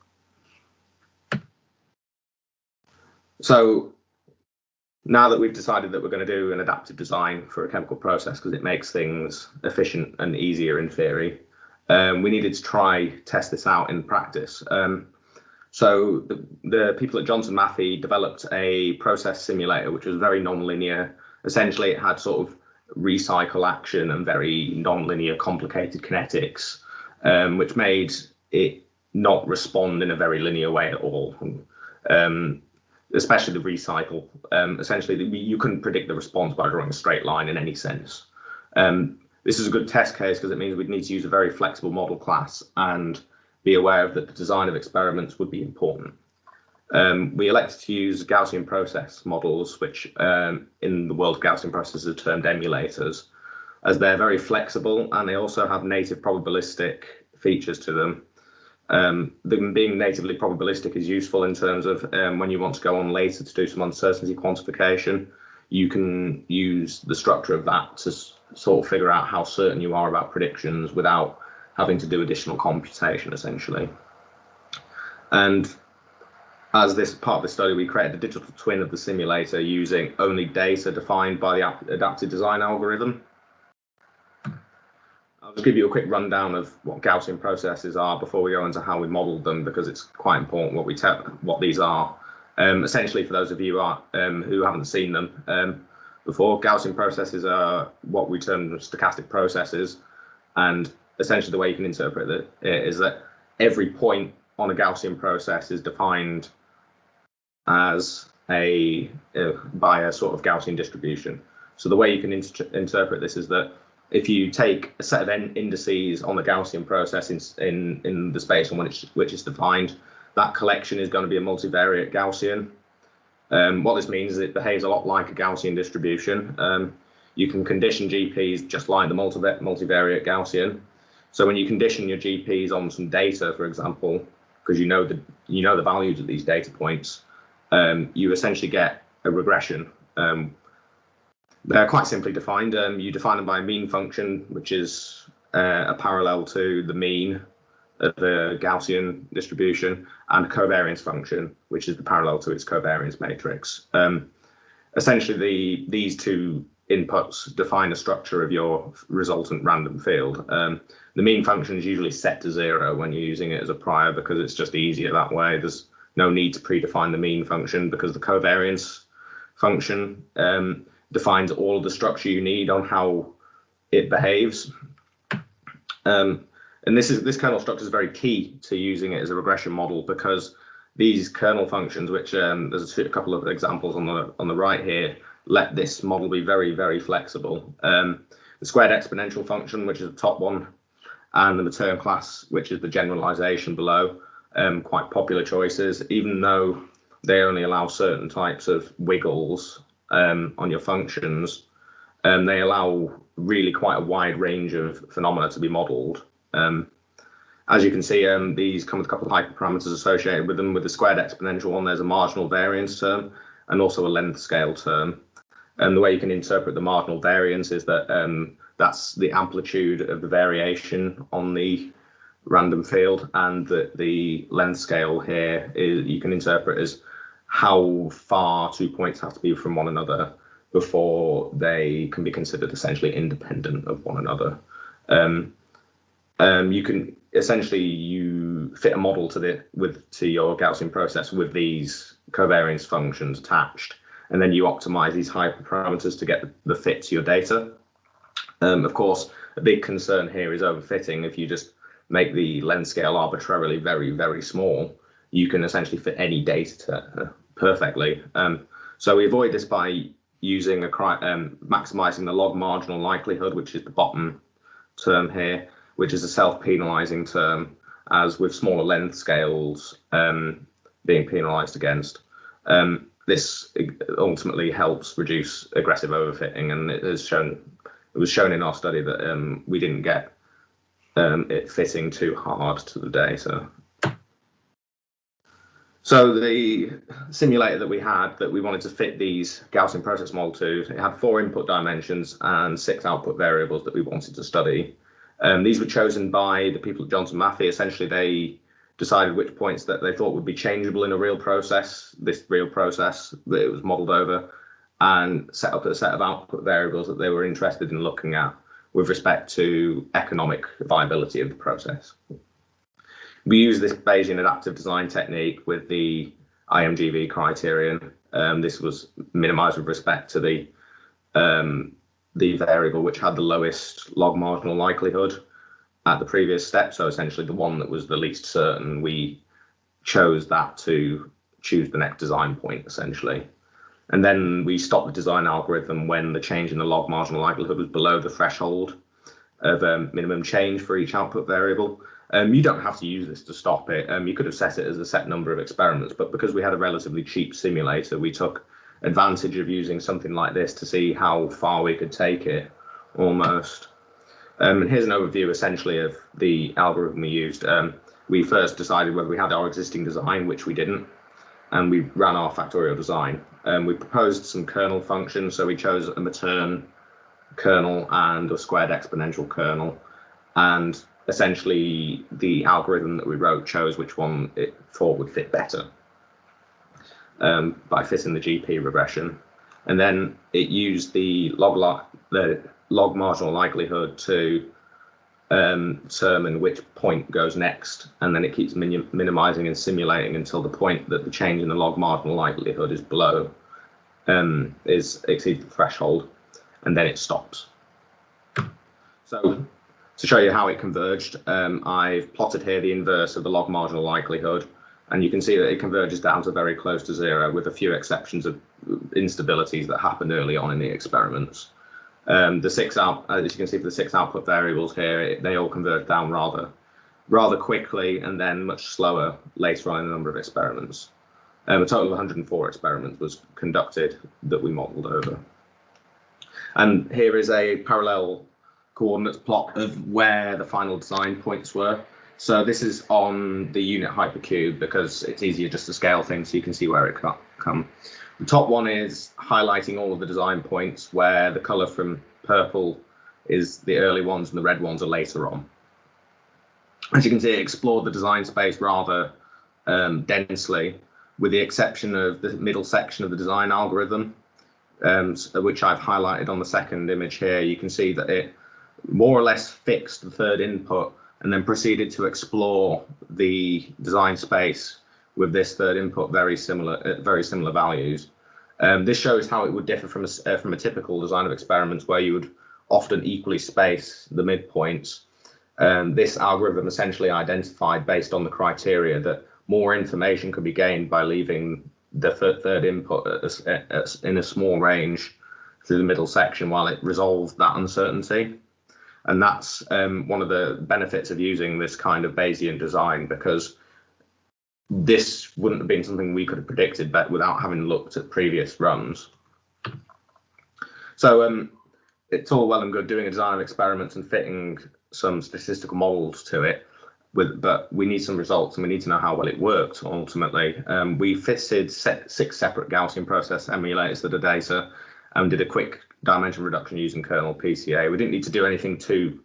So now that we've decided that we're going to do an adaptive design for a chemical process because it makes things efficient and easier in theory, we needed to test this out in practice. So the people at Johnson Matthey developed a process simulator which was very non-linear. Essentially, it had sort of recycle action and very non-linear complicated kinetics, which made it not respond in a very linear way at all. Especially the recycle. Essentially, you couldn't predict the response by drawing a straight line in any sense. This is a good test case because it means we'd need to use a very flexible model class and be aware of that the design of experiments would be important. We elected to use Gaussian process models, which in the world of Gaussian processes are termed emulators, as they're very flexible and they also have native probabilistic features to them. Them being natively probabilistic is useful in terms of when you want to go on later to do some uncertainty quantification, you can use the structure of that to sort of figure out how certain you are about predictions without having to do additional computation, essentially. And as this part of the study, we created a digital twin of the simulator using only data defined by the adaptive design algorithm. I'll just give you a quick rundown of what Gaussian processes are before we go into how we modeled them, because it's quite important what these are. Essentially, for those of you who haven't seen them before, Gaussian processes are what we term stochastic processes, and essentially the way you can interpret it is that every point on a Gaussian process is defined as by a sort of Gaussian distribution. So the way you can interpret this is that if you take a set of indices on the Gaussian process in the space on which it's defined, that collection is going to be a multivariate Gaussian. What this means is it behaves a lot like a Gaussian distribution. You can condition GPs just like the multivariate Gaussian. So when you condition your GPs on some data, for example, because you know the values of these data points, you essentially get a regression. They're quite simply defined. You define them by a mean function, which is a parallel to the mean of the Gaussian distribution, and a covariance function, which is the parallel to its covariance matrix. Essentially, these two inputs define the structure of your resultant random field. The mean function is usually set to 0 when you're using it as a prior because it's just easier that way. There's no need to predefine the mean function because the covariance function defines all of the structure you need on how it behaves. And this kernel structure is very key to using it as a regression model because these kernel functions, which there's a couple of examples on the right here, let this model be very, very flexible. The squared exponential function, which is the top one, and the return class, which is the generalization below, quite popular choices, even though they only allow certain types of wiggles on your functions, and they allow really quite a wide range of phenomena to be modeled. As you can see, these come with a couple of hyperparameters associated with them. With the squared exponential one, there's a marginal variance term and also a length scale term. And the way you can interpret the marginal variance is that that's the amplitude of the variation on the random field, and that the length scale here you can interpret as how far 2 points have to be from one another before they can be considered essentially independent of one another. You can essentially you fit a model to your Gaussian process with these covariance functions attached, and then you optimize these hyperparameters to get the fit to your data. Of course, a big concern here is overfitting. If you just make the length scale arbitrarily very, very small, you can essentially fit any data perfectly. So we avoid this by using maximizing the log marginal likelihood, which is the bottom term here, which is a self-penalizing term, as with smaller length scales being penalized against. This ultimately helps reduce aggressive overfitting, and it was shown in our study that we didn't get it fitting too hard to the data. So the simulator that we had that we wanted to fit these Gaussian process model to, it had 4 input dimensions and 6 output variables that we wanted to study. These were chosen by the people at Johnson Matthey. Essentially, they decided which points that they thought would be changeable in a real process, this real process that it was modeled over, and set up a set of output variables that they were interested in looking at with respect to economic viability of the process. We use this Bayesian adaptive design technique with the IGMV criterion. This was minimized with respect to the variable which had the lowest log marginal likelihood at the previous step. So essentially the one that was the least certain, we chose that to choose the next design point essentially. And then we stopped the design algorithm when the change in the log marginal likelihood was below the threshold of minimum change for each output variable. You don't have to use this to stop it. You could have set it as a set number of experiments, but because we had a relatively cheap simulator, we took advantage of using something like this to see how far we could take it, almost. And here's an overview essentially of the algorithm we used. We first decided whether we had our existing design, which we didn't, and we ran our factorial design. We proposed some kernel functions, so we chose a Matern kernel and a squared exponential kernel, and essentially the algorithm that we wrote chose which one it thought would fit better by fitting the GP regression. And then it used the log marginal likelihood to determine which point goes next, and then it keeps minimizing and simulating until the point that the change in the log marginal likelihood is below, exceeds the threshold, and then it stops. So to show you how it converged, I've plotted here the inverse of the log marginal likelihood, and you can see that it converges down to very close to 0, with a few exceptions of instabilities that happened early on in the experiments. As you can see for the 6 output variables here, they all converge down rather quickly, and then much slower later on in a number of experiments. A total of 104 experiments was conducted that we modelled over. And here is a parallel coordinates plot of where the final design points were. So this is on the unit hypercube because it's easier just to scale things so you can see where it come. The top one is highlighting all of the design points where the color from purple is the early ones and the red ones are later on. As you can see, it explored the design space rather densely, with the exception of the middle section of the design algorithm, which I've highlighted on the second image here. You can see that it more or less fixed the third input and then proceeded to explore the design space with this third input very similar values. This shows how it would differ from a typical design of experiments where you would often equally space the midpoints. This algorithm essentially identified, based on the criteria, that more information could be gained by leaving the third input in a small range through the middle section while it resolved that uncertainty. And that's one of the benefits of using this kind of Bayesian design, because this wouldn't have been something we could have predicted but without having looked at previous runs. So it's all well and good doing a design of experiments and fitting some statistical models to it, but we need some results and we need to know how well it worked ultimately. We fitted 6 separate Gaussian process emulators to the data and did a quick dimension reduction using kernel PCA. We didn't need to do anything too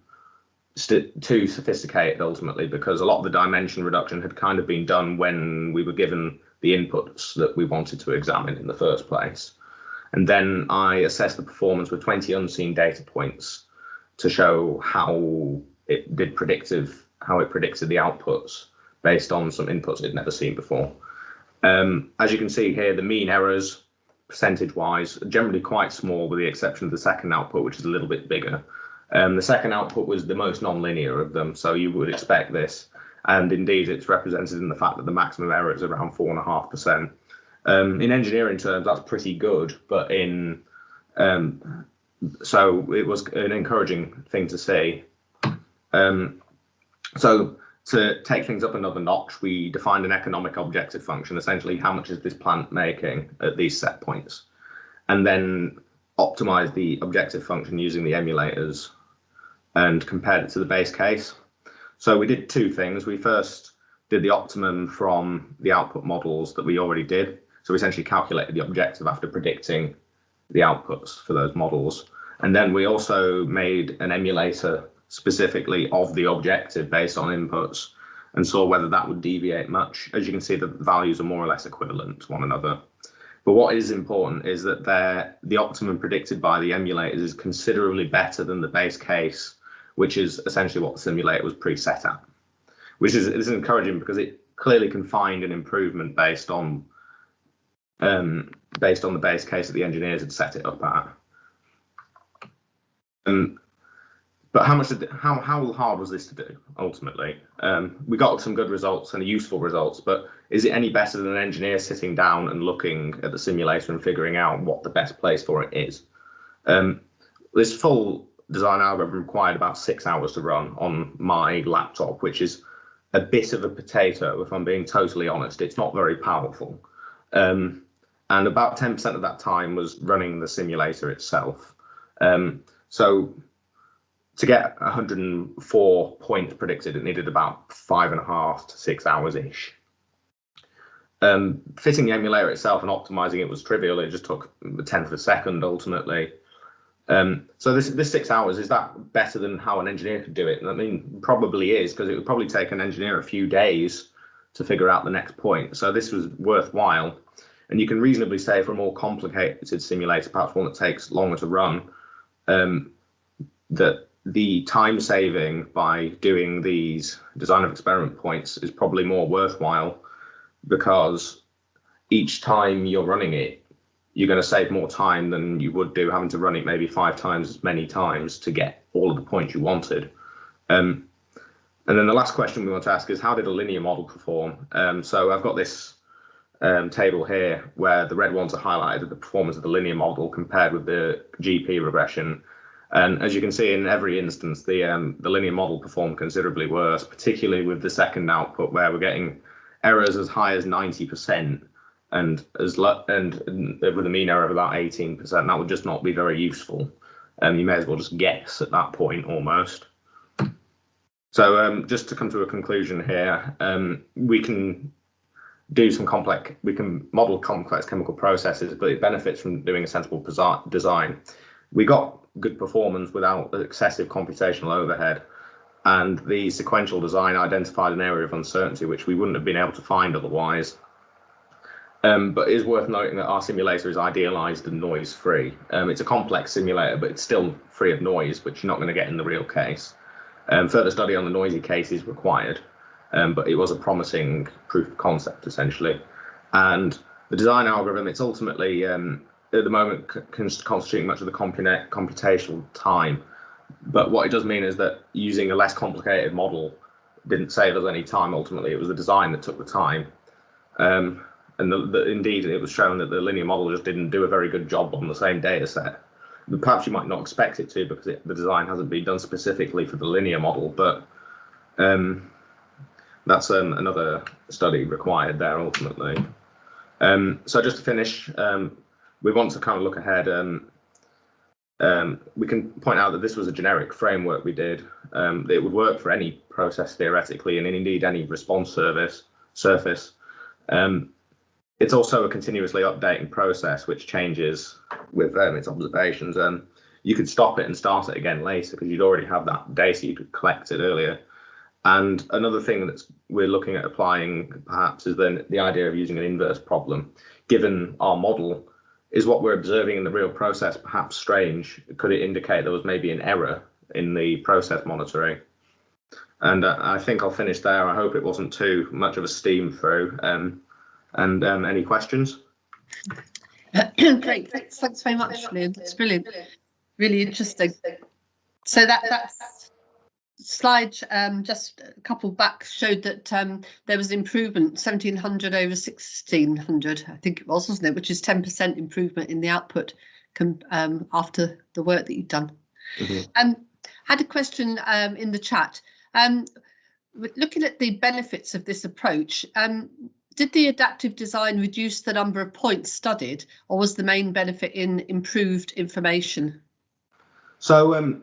sophisticated ultimately, because a lot of the dimension reduction had kind of been done when we were given the inputs that we wanted to examine in the first place. And then I assessed the performance with 20 unseen data points to show how it predicted the outputs based on some inputs it'd never seen before. As you can see here, the mean errors, percentage-wise, are generally quite small, with the exception of the second output, which is a little bit bigger. The second output was the most non-linear of them, so you would expect this. And indeed, it's represented in the fact that the maximum error is around 4.5%. In engineering terms, that's pretty good, but so it was an encouraging thing to see. So to take things up another notch, we defined an economic objective function, essentially how much is this plant making at these set points, and then optimized the objective function using the emulators and compared it to the base case. So we did two things. We first did the optimum from the output models that we already did. So we essentially calculated the objective after predicting the outputs for those models. And then we also made an emulator specifically of the objective based on inputs and saw whether that would deviate much. As you can see, the values are more or less equivalent to one another. But what is important is that the optimum predicted by the emulators is considerably better than the base case, which is essentially what the simulator was preset at, which is encouraging because it clearly can find an improvement based on the base case that the engineers had set it up at. But how hard was this to do ultimately? We got some good results and useful results, but is it any better than an engineer sitting down and looking at the simulator and figuring out what the best place for it is? This full design algorithm required about 6 hours to run on my laptop, which is a bit of a potato, if I'm being totally honest. It's not very powerful. And about 10% of that time was running the simulator itself. So to get 104 points predicted, it needed about 5.5 to 6 hours-ish. Fitting the emulator itself and optimizing it was trivial. It just took a tenth of a second ultimately. So this 6 hours, is that better than how an engineer could do it? I mean, probably is, because it would probably take an engineer a few days to figure out the next point. So this was worthwhile. And you can reasonably say for a more complicated simulator, perhaps one that takes longer to run, that the time saving by doing these design of experiment points is probably more worthwhile, because each time you're running it, you're going to save more time than you would do having to run it maybe 5 times as many times to get all of the points you wanted. And then the last question we want to ask is, how did a linear model perform? So I've got this table here where the red ones are highlighted, the performance of the linear model compared with the GP regression. And as you can see, in every instance, the linear model performed considerably worse, particularly with the second output, where we're getting errors as high as 90%, and with a mean error of about 18%. That would just not be very useful. You may as well just guess at that point almost. So just to come to a conclusion here, we can model complex chemical processes, but it benefits from doing a sensible design. We got good performance without excessive computational overhead, and the sequential design identified an area of uncertainty which we wouldn't have been able to find otherwise. But it is worth noting that our simulator is idealized and noise-free. It's a complex simulator, but it's still free of noise, which you're not going to get in the real case. Further study on the noisy case is required, but it was a promising proof of concept, essentially. And the design algorithm, it's ultimately, at the moment, constituting much of the computational time. But what it does mean is that using a less complicated model didn't save us any time, ultimately. It was the design that took the time. And indeed, it was shown that the linear model just didn't do a very good job on the same data set. Perhaps you might not expect it to, because the design hasn't been done specifically for the linear model, but that's another study required there ultimately. So just to finish, we want to kind of look ahead. We can point out that this was a generic framework we did. It would work for any process theoretically, and indeed any response surface. It's also a continuously updating process which changes with its observations. You could stop it and start it again later because you'd already have that data you could collected earlier. And another thing that we're looking at applying perhaps is then the idea of using an inverse problem. Given our model, is what we're observing in the real process perhaps strange? Could it indicate there was maybe an error in the process monitoring? And I think I'll finish there. I hope it wasn't too much of a steam through. Any questions? Great, thanks very much, Liam. That's brilliant, really interesting. So that's slide just a couple back showed that there was improvement 1700 over 1600, I think it was, wasn't it, which is 10% improvement in the output after the work that you've done. Had a question in the chat. Looking at the benefits of this approach, did the adaptive design reduce the number of points studied, or was the main benefit in improved information? So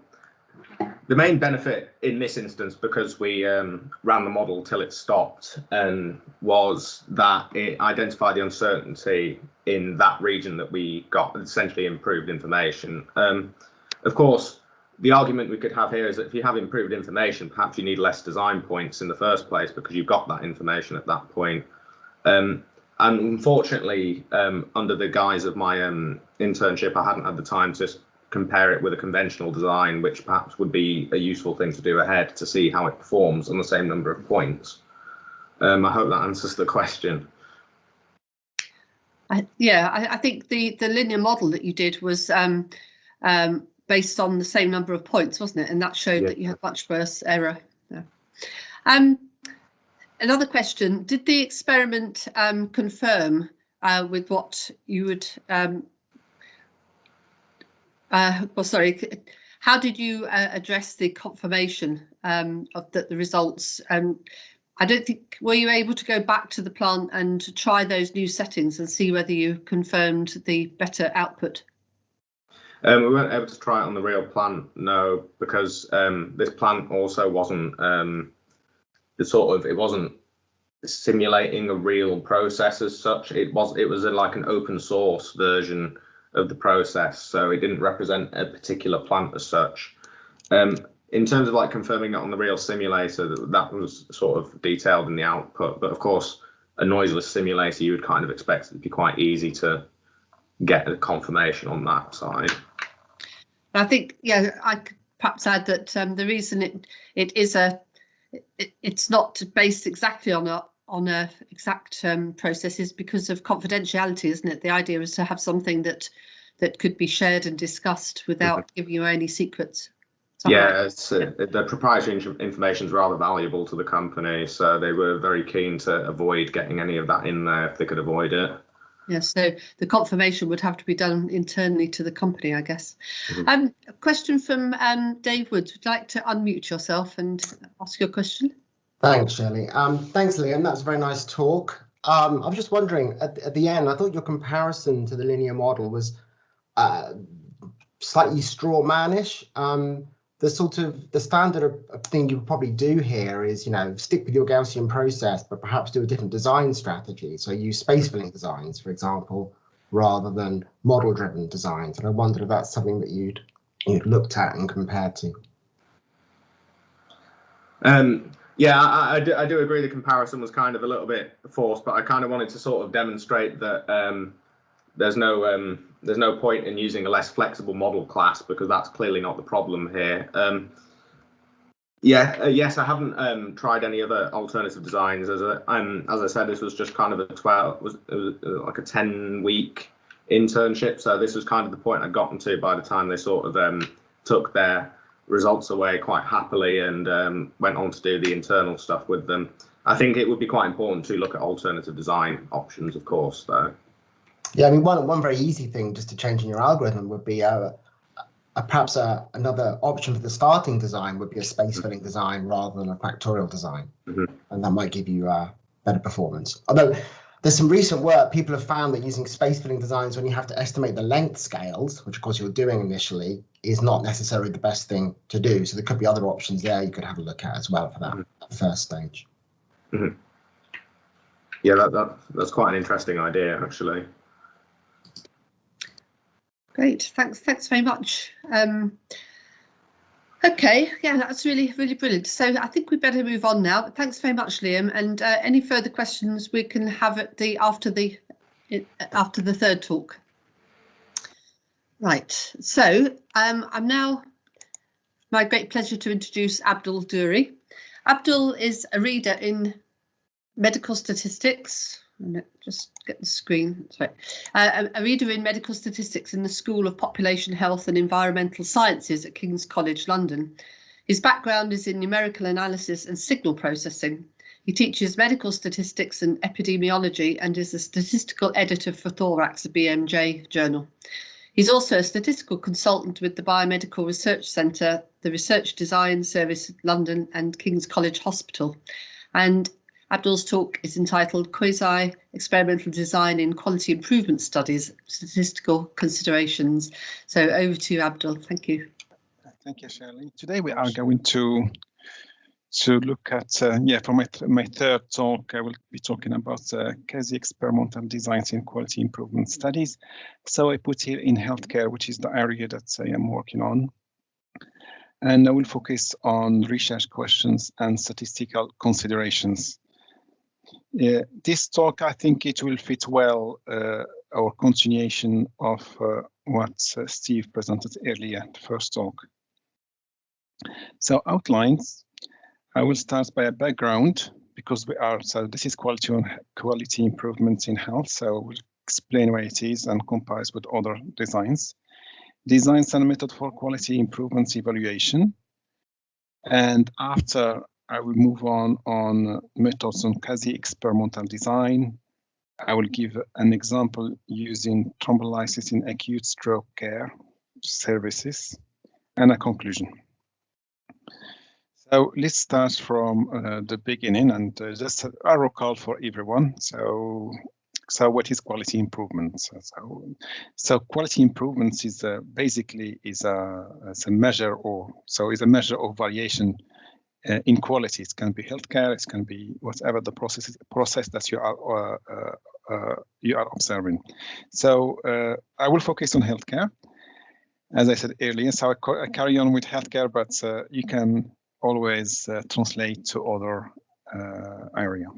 the main benefit in this instance, because we ran the model till it stopped, was that it identified the uncertainty in that region that we got essentially improved information. Of course, the argument we could have here is that if you have improved information, perhaps you need less design points in the first place because you've got that information at that point. And unfortunately, under the guise of my internship, I hadn't had the time to compare it with a conventional design, which perhaps would be a useful thing to do ahead to see how it performs on the same number of points. I hope that answers the question. I think the linear model that you did was based on the same number of points, wasn't it? And that showed that you had much worse error. Yeah. Another question, did the experiment confirm with what you would, how did you address the confirmation of the results? I don't think, were you able to go back to the plant and try those new settings and see whether you confirmed the better output? We weren't able to try it on the real plant, no, because this plant also wasn't it wasn't simulating a real process as such. It was like an open source version of the process, so it didn't represent a particular plant as such. In terms of like confirming it on the real simulator, that was sort of detailed in the output, but of course a noiseless simulator, you would kind of expect it to be quite easy to get a confirmation on that side. I think, yeah, I could perhaps add that the reason it's not based exactly on a exact process is because of confidentiality, isn't it? The idea is to have something that could be shared and discussed without giving you any secrets. Yeah, the proprietary information is rather valuable to the company, so they were very keen to avoid getting any of that in there if they could avoid it. Yeah, so the confirmation would have to be done internally to the company, I guess. A question from Dave Woods. Would you like to unmute yourself and ask your question? Thanks, Shirley. Thanks, Liam. That was a very nice talk. I was just wondering, at the end, I thought your comparison to the linear model was slightly straw-manish. The standard thing you would probably do here is, stick with your Gaussian process, but perhaps do a different design strategy. So use space-filling designs, for example, rather than model-driven designs. And I wondered if that's something that you'd looked at and compared to. Yeah, I do agree the comparison was kind of a little bit forced, but I kind of wanted to sort of demonstrate that there's no point in using a less flexible model class because that's clearly not the problem here. Yes, I haven't tried any other alternative designs. As I said, this was just kind of it was like a 10-week internship, so this was kind of the point I'd gotten to by the time they sort of took their results away quite happily and went on to do the internal stuff with them. I think it would be quite important to look at alternative design options, of course, though. Yeah, I mean, one very easy thing just to change in your algorithm would be perhaps another option for the starting design would be a space-filling design rather than a factorial design. And that might give you better performance. Although there's some recent work, people have found that using space-filling designs when you have to estimate the length scales, which of course you're doing initially, is not necessarily the best thing to do. So there could be other options there you could have a look at as well for that first stage. Yeah, that's quite an interesting idea, actually. Great, thanks very much. Okay, yeah, that's really brilliant. So I think we better move on now. But thanks very much, Liam. And any further questions we can have at the after the third talk. Right. So I'm now my great pleasure to introduce Abdul Duri. Abdul is a reader in medical statistics. Just get the screen. Sorry. A reader in medical statistics in the School of Population Health and Environmental Sciences at King's College London. His background is in numerical analysis and signal processing. He teaches medical statistics and epidemiology and is a statistical editor for Thorax, a BMJ journal. He's also a statistical consultant with the Biomedical Research Centre, the Research Design Service London and King's College Hospital. And Abdul's talk is entitled Quasi-Experimental Design in Quality Improvement Studies, Statistical Considerations. So over to you, Abdul. Thank you. Thank you, Shirley. Today we are going to look at, for my third talk, I will be talking about quasi-experimental designs in quality improvement studies. So I put here in healthcare, which is the area that I am working on. And I will focus on research questions and statistical considerations. This talk, I think it will fit well our continuation of what Steve presented earlier, the first talk. So outlines, I will start by a background because this is quality improvements in health. So we'll explain why it is and compare with other designs. Designs and method for quality improvements evaluation. And after I will move on methods on quasi-experimental design. I will give an example using thrombolysis in acute stroke care services and a conclusion. So let's start from the beginning and just a recall for everyone. So what is quality improvements? So quality improvements is basically a measure of variation in quality. It can be healthcare, it can be whatever the process that you are observing. So I will focus on healthcare, as I said earlier. So I carry on with healthcare, but you can always translate to other area.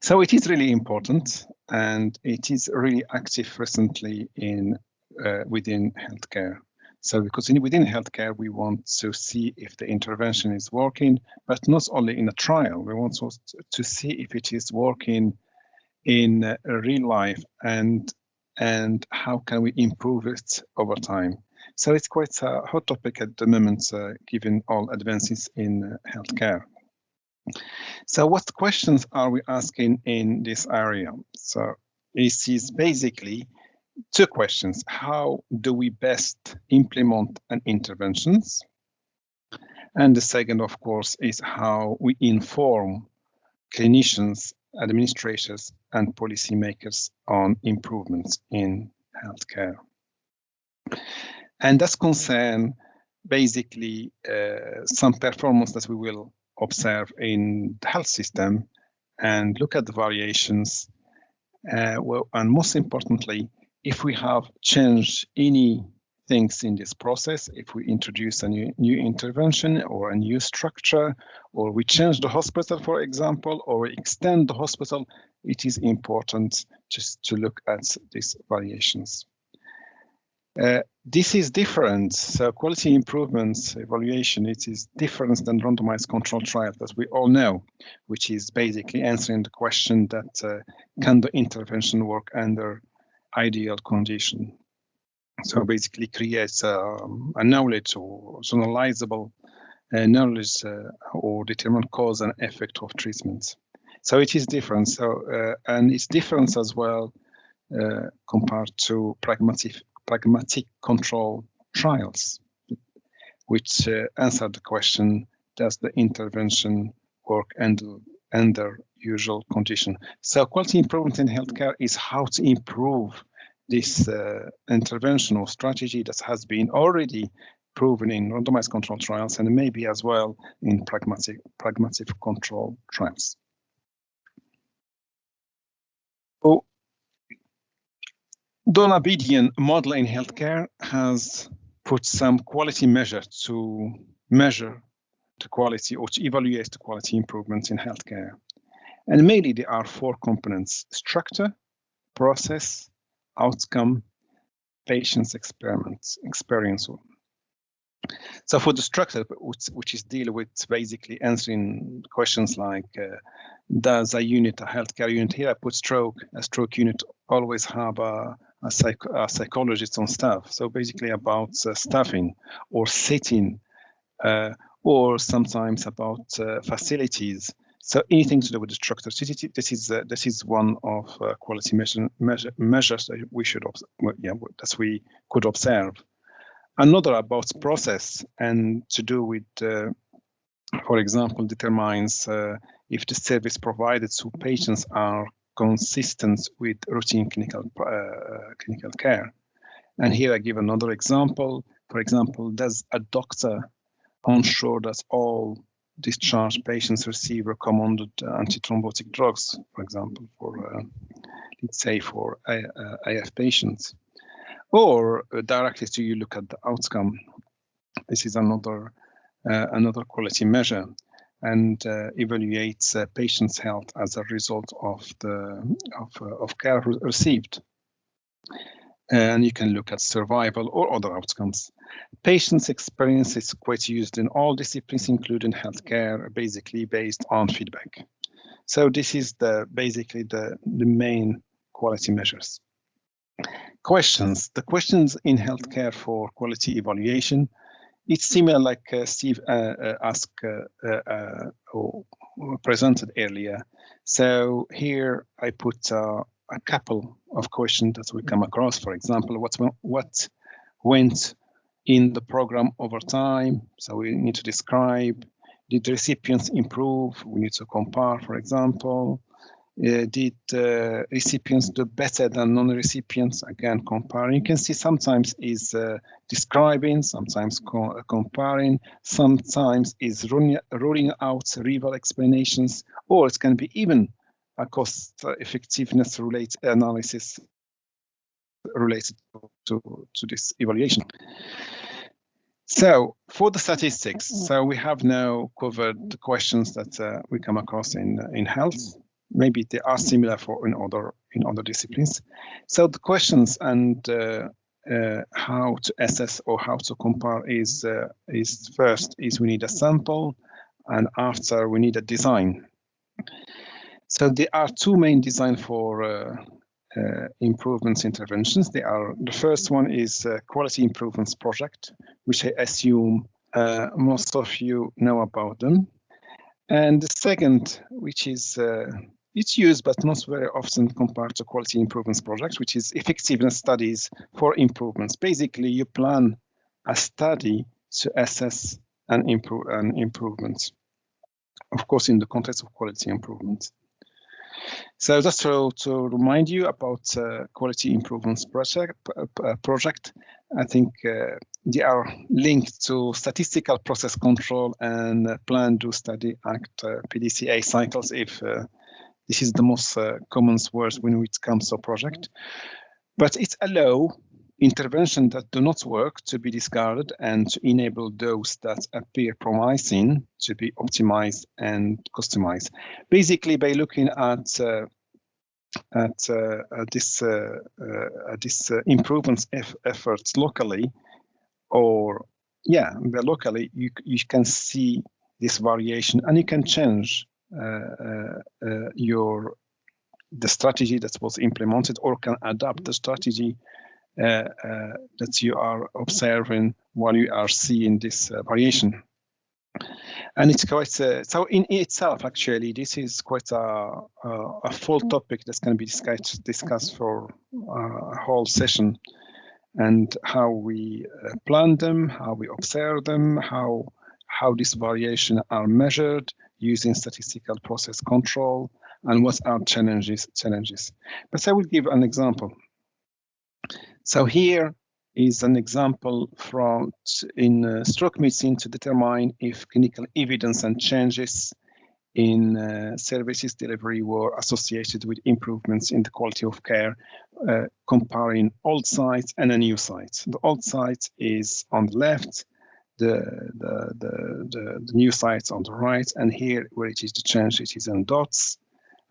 So it is really important, and it is really active recently within healthcare. So because within healthcare, we want to see if the intervention is working, but not only in a trial. We want to see if it is working in real life and how can we improve it over time. So it's quite a hot topic at the moment, given all advances in healthcare. So what questions are we asking in this area? So it is basically two questions. How do we best implement an interventions? And the second, of course, is how we inform clinicians, administrators, and policymakers on improvements in healthcare. And that's concern basically some performance that we will observe in the health system and look at the variations. And most importantly, if we have changed any things in this process, if we introduce a new intervention or a new structure, or we change the hospital, for example, or we extend the hospital, it is important just to look at these variations. This is different. So quality improvements evaluation, it is different than randomized controlled trial, that we all know, which is basically answering the question that can the intervention work under ideal condition. So basically creates a knowledge or generalizable knowledge or determine cause and effect of treatments. So it is different. So and it's different as well compared to pragmatic control trials, which answer the question: does the intervention work under usual condition? So quality improvement in healthcare is how to improve this intervention or strategy that has been already proven in randomized control trials and maybe as well in pragmatic control trials. So, the Bayesian model in healthcare has put some quality measure to measure the quality or to evaluate the quality improvements in healthcare. And mainly there are 4 components: structure, process, outcome, patient's experience. So for the structure, which is deal with basically answering questions like, does a healthcare unit here, I put a stroke unit always have a psychologist on staff. So basically about staffing or setting, or sometimes about facilities. So anything to do with the structure. This is one of quality measures that we should that we could observe. Another about process and to do with, for example, determines if the service provided to patients are consistent with routine clinical care. And here I give another example. For example, does a doctor ensure that all discharged patients receive recommended antithrombotic drugs, for example, for let's say for AF patients? Or directly to you look at the outcome. This is another quality measure, and evaluates patients' health as a result of care received. And you can look at survival or other outcomes. Patients' experience is quite used in all disciplines, including healthcare, basically based on feedback. So this is basically the main quality measures. Questions. The questions in healthcare for quality evaluation, it's similar like Steve asked or presented earlier. So here I put a couple of questions that we come across. For example, what went in the program over time? So we need to describe. Did the recipients improve? We need to compare, for example. Did recipients do better than non-recipients? Again, comparing. You can see sometimes is describing, sometimes comparing, sometimes is ruling out rival explanations, or it can be even a cost effectiveness related analysis related to this evaluation. So for the statistics, so we have now covered the questions that we come across in health. Maybe they are similar in other disciplines. So the questions and how to assess or how to compare is first we need a sample, and after we need a design. So there are 2 main designs for improvements interventions. The first one is quality improvements project, which I assume most of you know about them. And the second, which is it's used but not very often compared to quality improvements projects, which is effectiveness studies for improvements. Basically, you plan a study to assess an improvement, of course, in the context of quality improvement. So just to remind you about quality improvements project, I think they are linked to statistical process control and Plan, Do, Study, Act, PDCA cycles, if this is the most common word when it comes to a project. But it allows interventions that do not work to be discarded and to enable those that appear promising to be optimized and customized. Basically, by looking at this improvements efforts locally, or locally, you can see this variation, and you can change the strategy that was implemented, or can adapt the strategy that you are observing while you are seeing this variation. And it's quite so in itself, actually, this is quite a full topic that can be discussed for a whole session, and how we plan them, how we observe them, how these variations are measured using statistical process control, and what are challenges. But I will give an example. So here is an example in stroke medicine to determine if clinical evidence and changes in services delivery were associated with improvements in the quality of care, comparing old sites and a new site. The old site is on the left, the new sites on the right, and here where it is the change, it is in dots,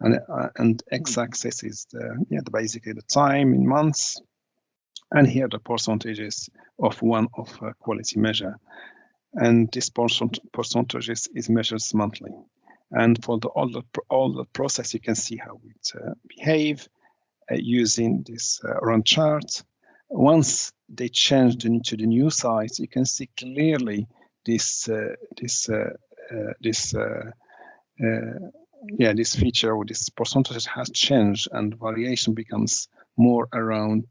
and x-axis is basically the time in months, and here the percentages of one of quality measure, and this percentages is measured monthly. And for all the process, you can see how it behave using this run chart. Once they change to the new sites, you can see clearly this feature or this percentage has changed, and variation becomes more around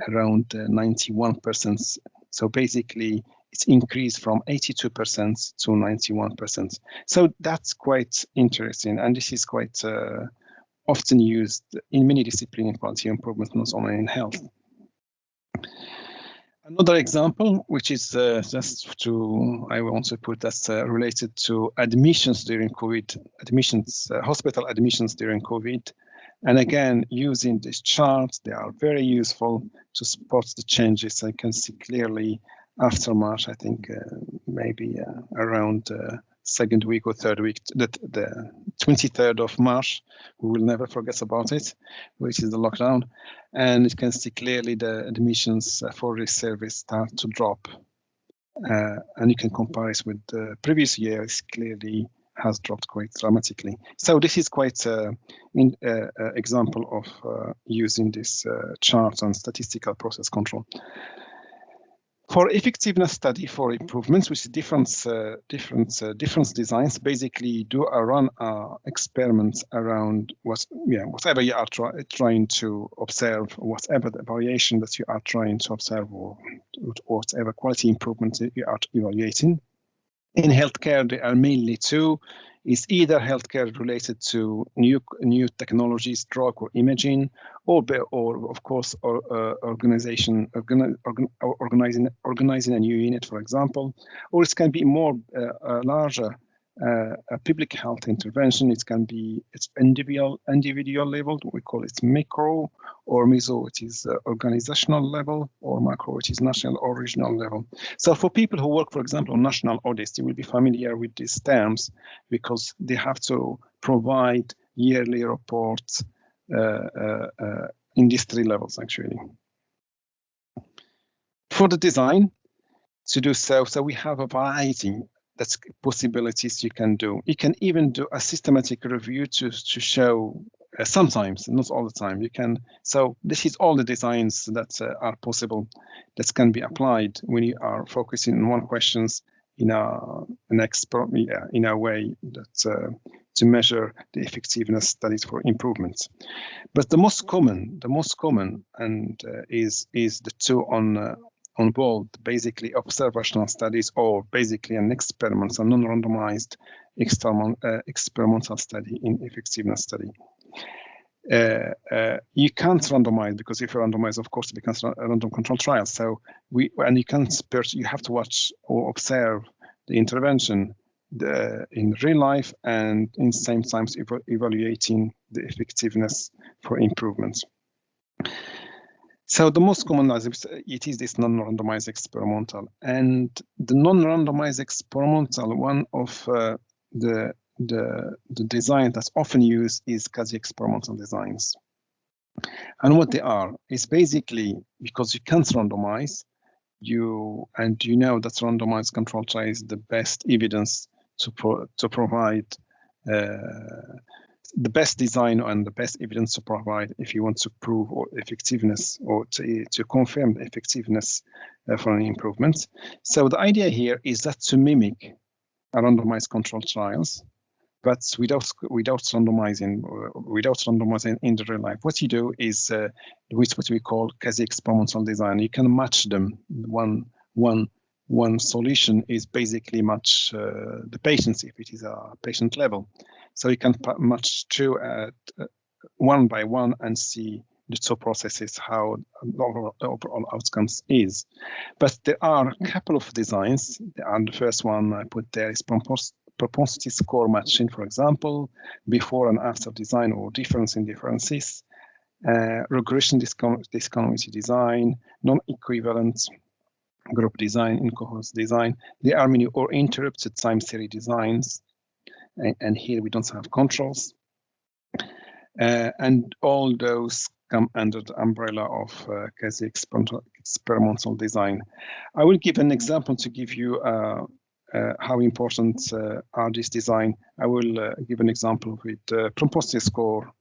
91%. So basically, it's increased from 82% to 91%. So that's quite interesting, and this is quite often used in many disciplines in quality improvement, not only in health. Another example, which is I want to put that's related to admissions during COVID, hospital admissions during COVID. And again, using this chart, they are very useful to spot the changes. I can see clearly after March, I think maybe around second week or third week, the 23rd of March, we will never forget about it, which is the lockdown. And you can see clearly the admissions for this service start to drop. And you can compare it with the previous years, clearly has dropped quite dramatically. So this is quite an example of using this chart and statistical process control. For effectiveness study for improvements, which is different designs, basically do a run experiments around whatever you are trying to observe, whatever the variation that you are trying to observe, or whatever quality improvement you are evaluating. In healthcare, there are mainly two. Is either healthcare related to new technologies, drug or imaging, or of course, organizing a new unit, for example, or it can be more larger a public health intervention. It can be individual level, we call it micro, or meso, it is organizational level, or macro, it is national or regional level. So for people who work, for example, on national audits, you will be familiar with these terms because they have to provide yearly reports in these three levels, actually. For the design, to do so we have a variety that's possibilities you can do. You can even do a systematic review to show sometimes, not all the time. You can. So this is all the designs that are possible that can be applied when you are focusing on one questions in a way that to measure the effectiveness studies for improvements. But the most common and is the two on board, basically observational studies, or basically an experiment, a non-randomized experimental study in effectiveness study. You can't randomize, because if you randomize, of course, it becomes a random control trial. So you have to watch or observe the intervention in real life, and in same times evaluating the effectiveness for improvements. So the most common, it is this non-randomized experimental, and the non-randomized experimental, one of the design that's often used is quasi-experimental designs. And what they are is basically, because you can't randomize, you know that randomized control trial is the best evidence to provide the best design and the best evidence to provide if you want to prove or effectiveness, or to confirm the effectiveness for an improvement. So the idea here is that to mimic a randomized control trials, but without randomizing in the real life. What you do is with what we call quasi-experimental design. You can match them. One solution is basically match the patients if it is a patient level. So you can match two one by one and see the two processes, how the overall outcomes is. But there are a couple of designs. And the first one I put there is propensity score matching, for example, before and after design or difference in differences, regression discontinuity design, non-equivalent group design, in-cohort design, the harmony or interrupted time series designs, and here we don't have controls. And all those come under the umbrella of quasi-experimental design. I will give an example to give you how important are these design. I will give an example with propensity score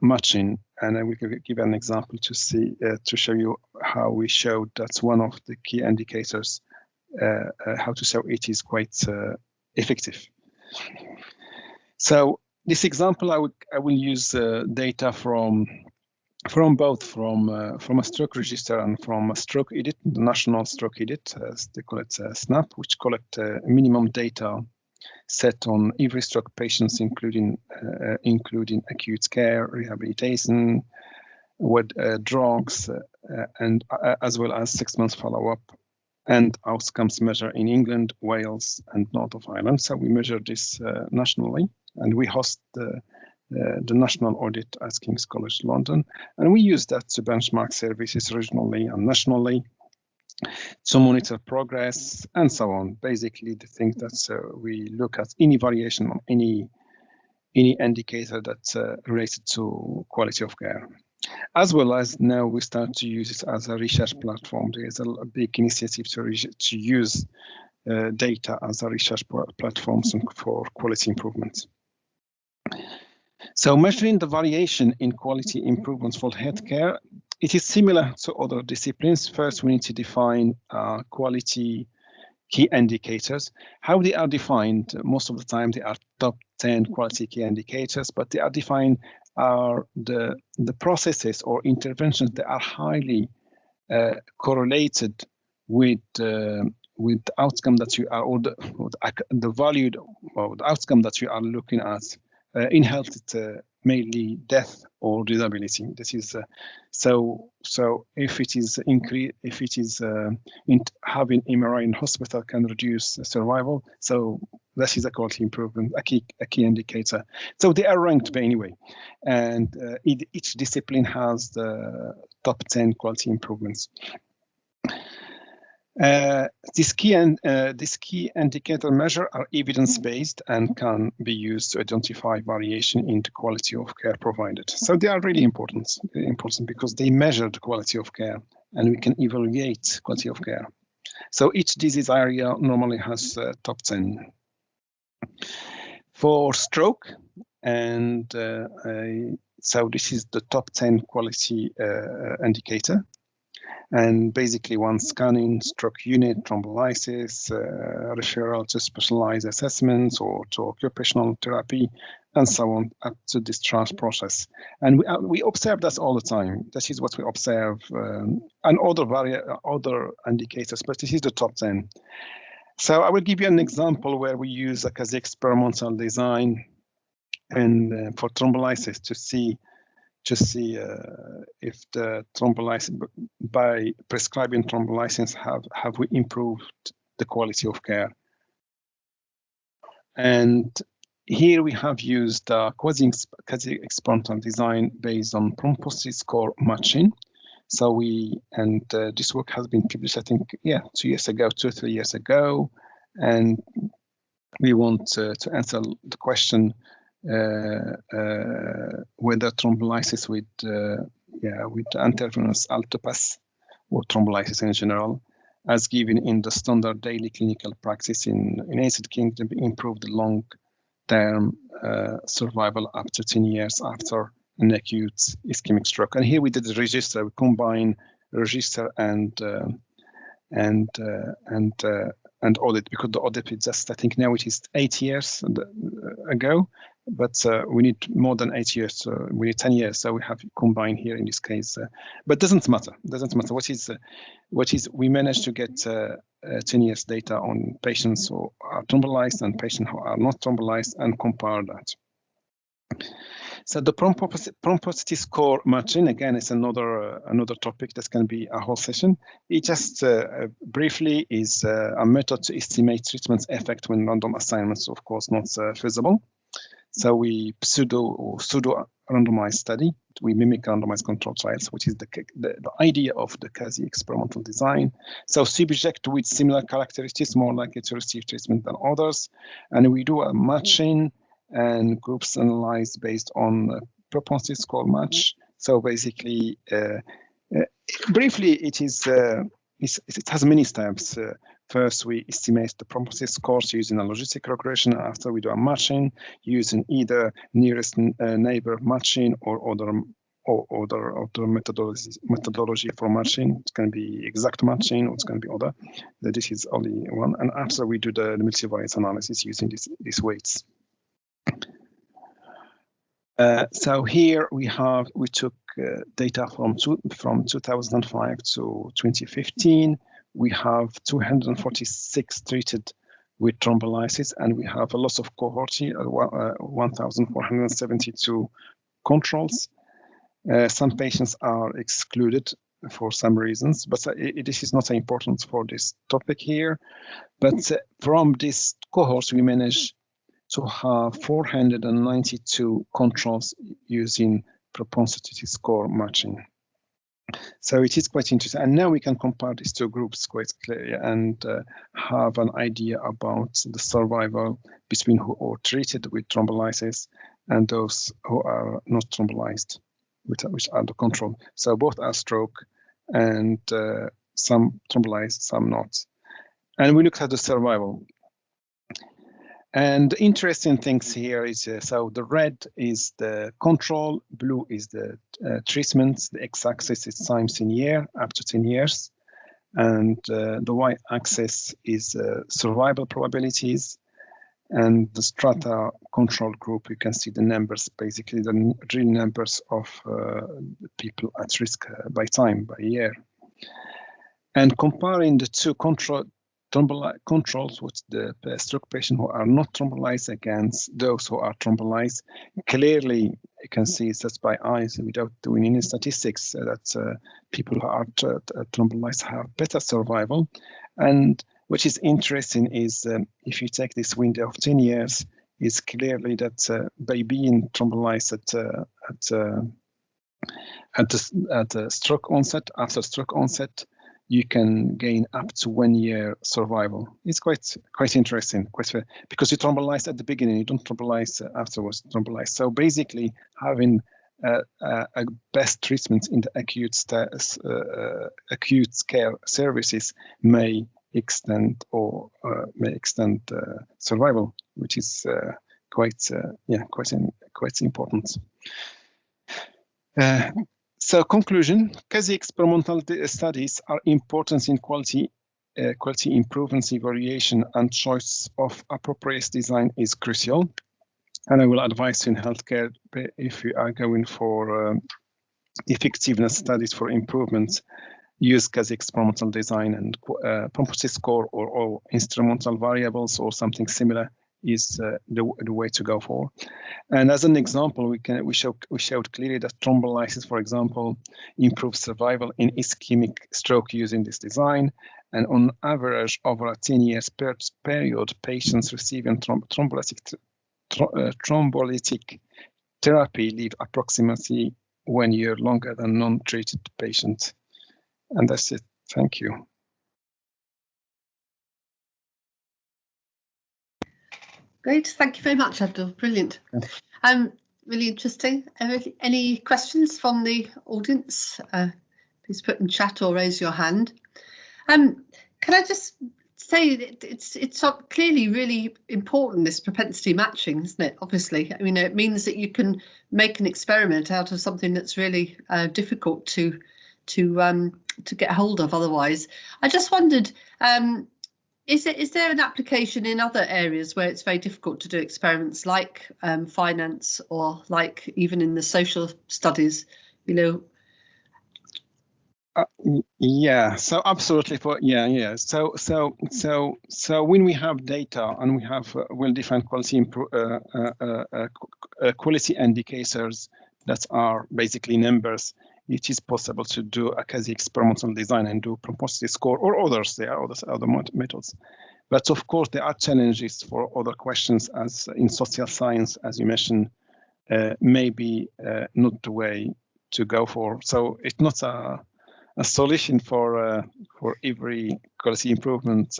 matching, and I will give an example to see to show you how we showed that's one of the key indicators, how to show it is quite effective. So this example, I will use data from both from a stroke register and from a stroke edit, the national stroke edit, as they call it, SNAP, which collect minimum data set on every stroke patients, including acute care, rehabilitation, with drugs, and as well as 6 months follow-up and outcomes measure in England, Wales, and North of Ireland. So we measure this nationally, and we host the national audit at King's College London, and we use that to benchmark services regionally and nationally, to monitor progress and so on. Basically, the thing that we look at any variation on any indicator that's related to quality of care. As well as now we start to use it as a research platform. There is a big initiative to use data as a research platform for quality improvement. So measuring the variation in quality improvements for healthcare, it is similar to other disciplines. First, we need to define quality key indicators. How they are defined, most of the time they are top 10 quality key indicators, but they are defined are the processes or interventions that are highly correlated with the outcome that you are, or the valued or the outcome that you are looking at in health, mainly death or disability. This is so if it is having MRI in hospital can reduce survival, so this is a quality improvement, a key indicator. So they are ranked by anyway, and each discipline has the top 10 quality improvements. This key indicator measure are evidence-based and can be used to identify variation in the quality of care provided. So they are really important because they measure the quality of care, and we can evaluate quality of care. So each disease area normally has top 10. For stroke, and so this is the top 10 quality indicator. And basically one scanning, stroke unit, thrombolysis, referral to specialized assessments or to occupational therapy, and so on up to discharge process. And we observe that all the time. This is what we observe, and other indicators, but this is the top 10. So I will give you an example where we use a quasi-experimental design and for thrombolysis to see if the thrombolysis, by prescribing thrombolysis, have we improved the quality of care. And here we have used quasi-experimental design based on propensity score matching. So this work has been published, I think, 2 or 3 years ago, and we want to answer the question whether thrombolysis with intravenous alteplase or thrombolysis in general, as given in the standard daily clinical practice in United Kingdom, improved the long-term survival up to 10 years after an acute ischemic stroke. And here we did the register. We combine register and audit, because the audit is just, I think now it is 8 years ago, but we need more than 8 years. So we need 10 years. So we have combined here in this case, but doesn't matter. What is we managed to get 10 years data on patients who are thrombolyzed and patients who are not thrombolyzed and compare that. So the propensity score matching, again, is another topic that can be a whole session. It just briefly is a method to estimate treatment's effect when random assignments, of course, not feasible. So we pseudo randomized study. We mimic randomized control trials, which is the idea of the quasi-experimental design. So subject with similar characteristics more likely to receive treatment than others, and we do a matching and groups analyzed based on propensity score match. So basically, briefly, it has many steps. First, we estimate the propensity scores using a logistic regression. After, we do a matching using either nearest neighbor matching or other methodology for matching. It can be exact matching, or it can be other. This is only one. And after, we do the multivariate analysis using these weights. So here we took data from 2005 to 2015. We have 246 treated with thrombolysis, and we have a loss of cohort here, 1,472 controls. Some patients are excluded for some reasons, but this is not important for this topic here. But from this cohort, we managed to have 492 controls using propensity score matching. So it is quite interesting. And now we can compare these two groups quite clearly and have an idea about the survival between who are treated with thrombolysis and those who are not thrombolized, which are the control. So both are stroke and some thrombolized, some not. And we looked at the survival. And the interesting things here is, so the red is the control, blue is the treatment, the x-axis is times in year, up to 10 years. And the y-axis is survival probabilities. And the strata control group, you can see the numbers, basically the real numbers of people at risk by time, by year. And comparing the two controls with the stroke patient who are not thrombolized against those who are thrombolized, clearly you can see just by eyes without doing any statistics that people who are thrombolized have better survival. And which is interesting is if you take this window of 10 years, it's clearly that by being thrombolized at the stroke onset, after stroke onset, you can gain up to 1 year survival. It's quite interesting, because you thrombolyze at the beginning, you don't thrombolyze afterwards. So basically, having a best treatment in the acute care services may extend survival, which is quite important. So conclusion, quasi-experimental studies are important in quality improvements, evaluation, and choice of appropriate design is crucial. And I will advise in healthcare, if you are going for effectiveness studies for improvements, use quasi-experimental design, and propensity score or instrumental variables or something similar is the way to go for. And as an example, we showed clearly that thrombolysis, for example, improves survival in ischemic stroke using this design. And on average, over a 10 years period, patients receiving thrombolytic therapy live approximately 1 year longer than non-treated patients. And that's it. Thank you. Great, thank you very much, Abdul. Brilliant. Really interesting. Any questions from the audience? Please put in chat or raise your hand. Can I just say that it's clearly really important, this propensity matching, isn't it? Obviously, I mean, it means that you can make an experiment out of something that's really difficult to get hold of otherwise. I just wondered, is there an application in other areas where it's very difficult to do experiments, like finance, or like even in the social studies? You know, Yeah, so absolutely So when we have data and we have well-defined quality indicators that are basically numbers, it is possible to do a quasi-experimental design and do propensity score or others. There are other methods, but of course there are challenges for other questions, as in social science, as you mentioned, maybe not the way to go for. So it's not a solution for every quality improvement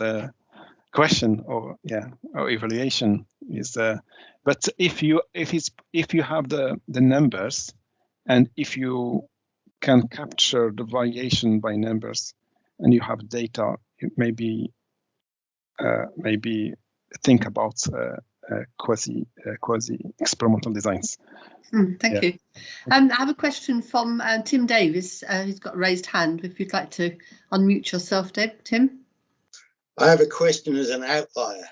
question or evaluation is. But if you have the numbers, and if you can capture the variation by numbers, and you have data, maybe think about quasi experimental designs. Thank you. I have a question from Tim Davis, who's got a raised hand. If you'd like to unmute yourself, Tim. I have a question as an outlier.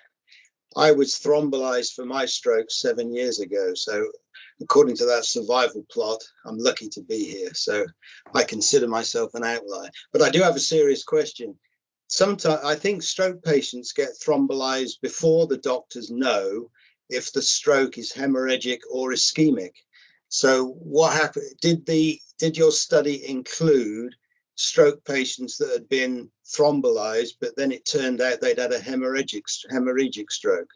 I was thrombolyzed for my stroke 7 years ago. So according to that survival plot, I'm lucky to be here. So I consider myself an outlier. But I do have a serious question. Sometimes I think stroke patients get thrombolyzed before the doctors know if the stroke is hemorrhagic or ischemic. So what happened? Did your study include stroke patients that had been thrombolyzed, but then it turned out they'd had a hemorrhagic stroke?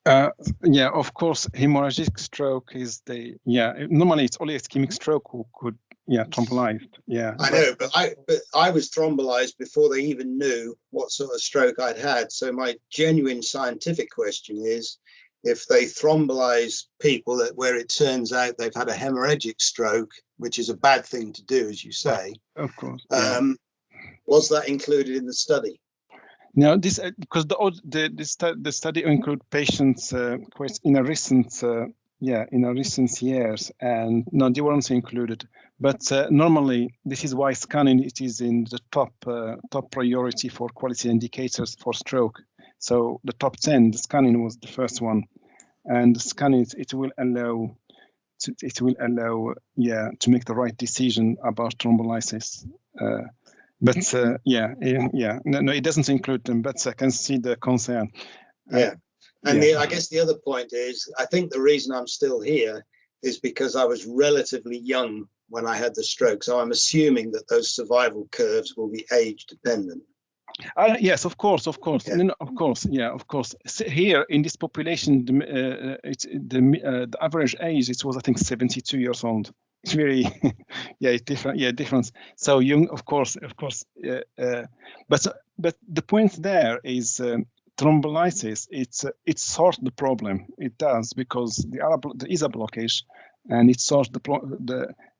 Yeah, of course, hemorrhagic stroke is normally it's only ischemic stroke who could thrombolyzed. Yeah, I know, but I was thrombolyzed before they even knew what sort of stroke I'd had. So my genuine scientific question is, if they thrombolyze people where it turns out they've had a hemorrhagic stroke, which is a bad thing to do, as you say, of course, was that included in the study? No, this because the study include patients quite in a recent years, and no, they weren't included. But normally, this is why scanning it is in the top priority for quality indicators for stroke. So the top 10, the scanning was the first one, and the scanning it will allow to make the right decision about thrombolysis. No, it doesn't include them, but I can see the concern. Yeah, and I guess the other point is, I think the reason I'm still here is because I was relatively young when I had the stroke. So I'm assuming that those survival curves will be age dependent. Yes, of course. Yeah. No, of course. So here in this population, the average age was I think 72 years old. It's very different. So young, of course. But the point there is thrombolysis. It solves the problem. It does, because there is a blockage, and it solves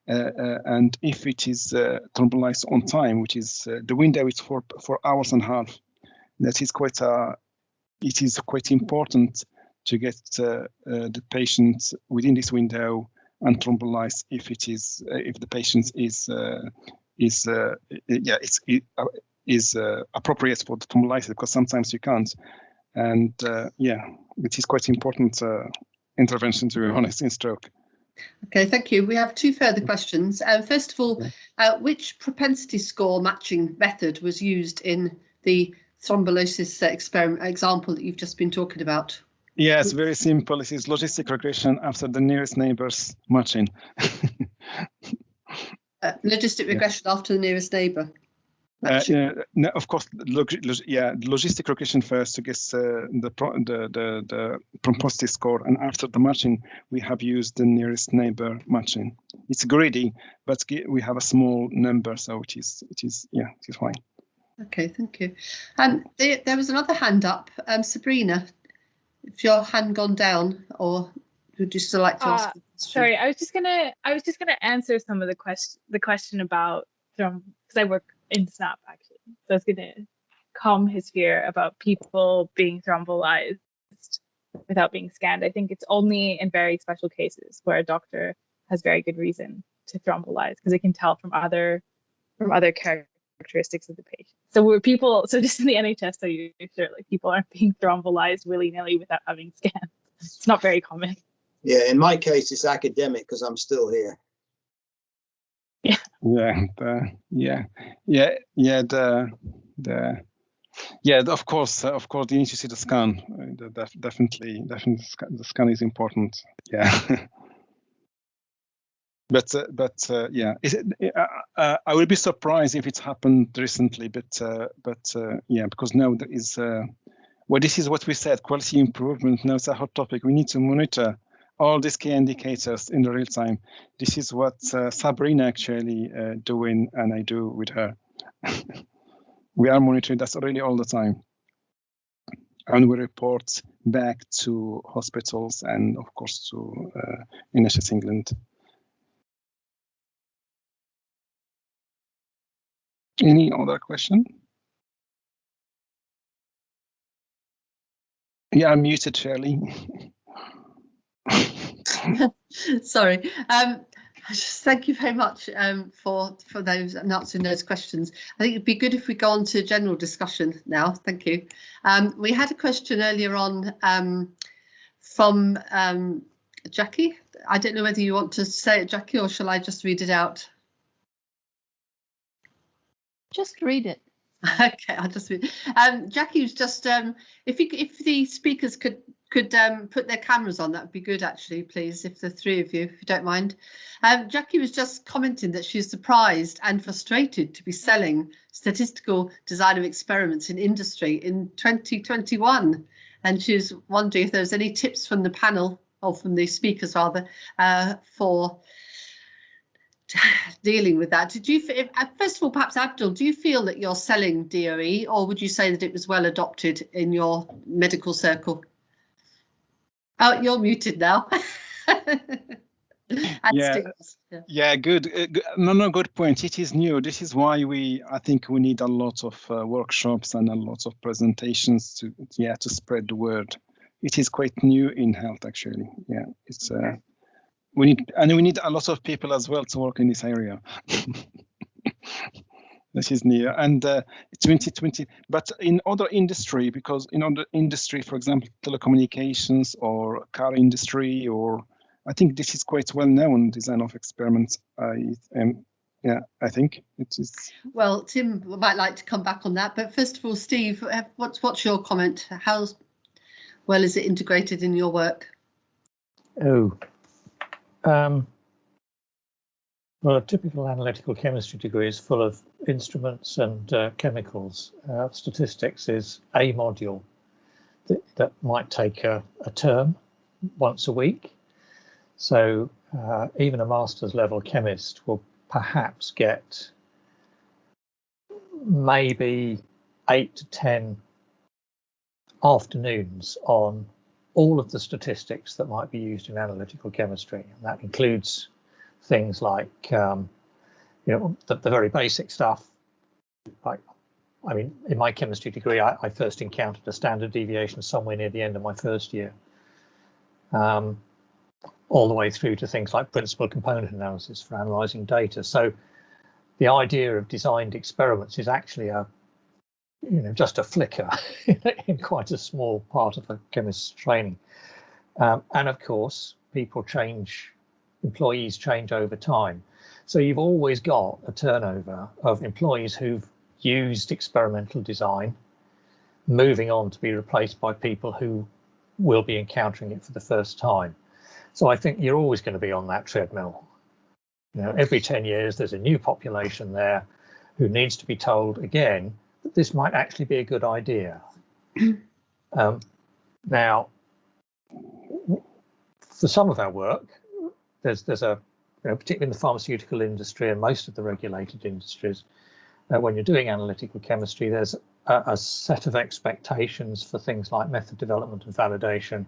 and if it is thrombolyzed on time, which is the window is for 4 hours and a half, that is it is quite important to get the patient within this window and thrombolyzed if the patient is appropriate for the thrombolysis, because sometimes you can't, and it is quite important intervention, to be honest, in stroke. Okay, thank you. We have two further questions. First of all, which propensity score matching method was used in the thrombolysis example that you've just been talking about? Yeah, it's very simple. It is logistic regression after the nearest neighbors matching. Logistic regression after the nearest neighbor. No, of course, logistic regression first to get the propensity score, and after the matching, we have used the nearest neighbor matching. It's greedy, but we have a small number, so it is fine. Okay, thank you. There was another hand up, Sabrina. If your hand gone down, or would you still like to ask? Sorry, I was just gonna answer some of the question about because I work in SNAP actually, so I was gonna calm his fear about people being thrombolyzed without being scanned. I think it's only in very special cases where a doctor has very good reason to thrombolyze, because they can tell from other characteristics of the patient. So just in the NHS, so you're sure like people aren't being thrombolyzed willy-nilly without having scans. It's not very common. Yeah, in my case, it's academic because I'm still here. Of course, you need to see the scan. Definitely, the scan is important. Yeah. But yeah, I would be surprised if it happened recently. But yeah, because now there is well, this is what we said, quality improvement. Now it's a hot topic. We need to monitor all these key indicators in the real time. This is what Sabrina actually doing, and I do with her. We are monitoring that really all the time, and we report back to hospitals and of course to NHS England. Any other question? Yeah, I'm muted, Shirley. Sorry. Thank you very much for those answering those questions. I think it'd be good if we go on to general discussion now. Thank you. We had a question earlier on from Jackie. I don't know whether you want to say it, Jackie, or shall I just read it out? Just read it. Okay, I'll just read. Jackie was just if the speakers could put their cameras on, that would be good actually, please, if the three of you, if you don't mind. Jackie was just commenting that she's surprised and frustrated to be selling statistical design of experiments in industry in 2021, and she was wondering if there's any tips from the panel, or from the speakers rather, for dealing with that. Did you, first of all, perhaps Abdul, do you feel that you're selling DOE, or would you say that it was well adopted in your medical circle? Oh, you're muted now. Yeah, good. No, good point. It is new. This is why I think we need a lot of workshops and a lot of presentations to spread the word. It is quite new in health, actually. Yeah, it's we need a lot of people as well to work in this area. This is new, and 2020. But in other industry, because in other industry, for example, telecommunications or car industry, or I think this is quite well known, design of experiments. I think it is. Well, Tim might like to come back on that, but first of all, Steve, what's your comment? How well is it integrated in your work? Well, a typical analytical chemistry degree is full of instruments and chemicals. Statistics is a module that might take a term once a week. So even a master's level chemist will perhaps get maybe 8 to 10 afternoons on all of the statistics that might be used in analytical chemistry. And that includes things like, the very basic stuff. Like, I mean, in my chemistry degree, I first encountered a standard deviation somewhere near the end of my first year, all the way through to things like principal component analysis for analysing data. So the idea of designed experiments is actually just a flicker in quite a small part of a chemist's training. And of course, people change. Employees change over time. So you've always got a turnover of employees who've used experimental design, moving on to be replaced by people who will be encountering it for the first time. So I think you're always going to be on that treadmill. Every 10 years, there's a new population there who needs to be told again that this might actually be a good idea. Now, for some of our work, there's a, particularly in the pharmaceutical industry and most of the regulated industries, when you're doing analytical chemistry, there's a set of expectations for things like method development and validation,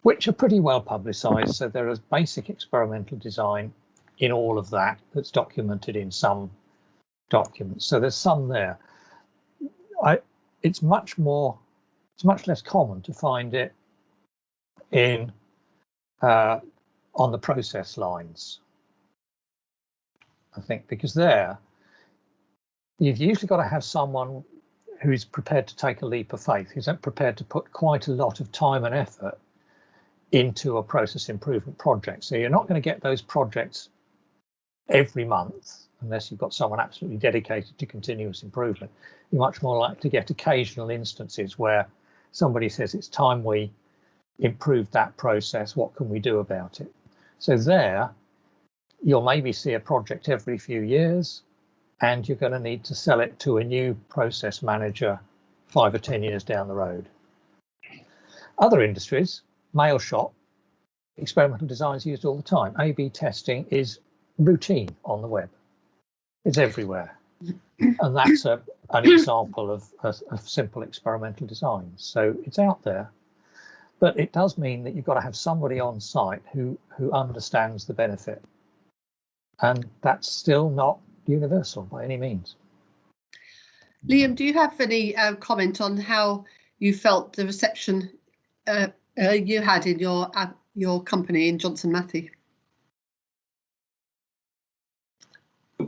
which are pretty well publicized. So there is basic experimental design in all of that that's documented in some documents. So there's some there. It's much less common to find it in on the process lines, I think, because there you've usually got to have someone who's prepared to take a leap of faith, who's prepared to put quite a lot of time and effort into a process improvement project. So you're not going to get those projects every month, unless you've got someone absolutely dedicated to continuous improvement, you're much more likely to get occasional instances where somebody says it's time we improve that process, what can we do about it? So there, you'll maybe see a project every few years, and you're going to need to sell it to a new process manager 5 or 10 years down the road. Other industries, mail shop, experimental design is used all the time. A/B testing is routine on the web. It's everywhere. And that's an example of simple experimental design. So it's out there, but it does mean that you've got to have somebody on site who understands the benefit. And that's still not universal by any means. Liam, do you have any comment on how you felt the reception you had in your company in Johnson Matthey?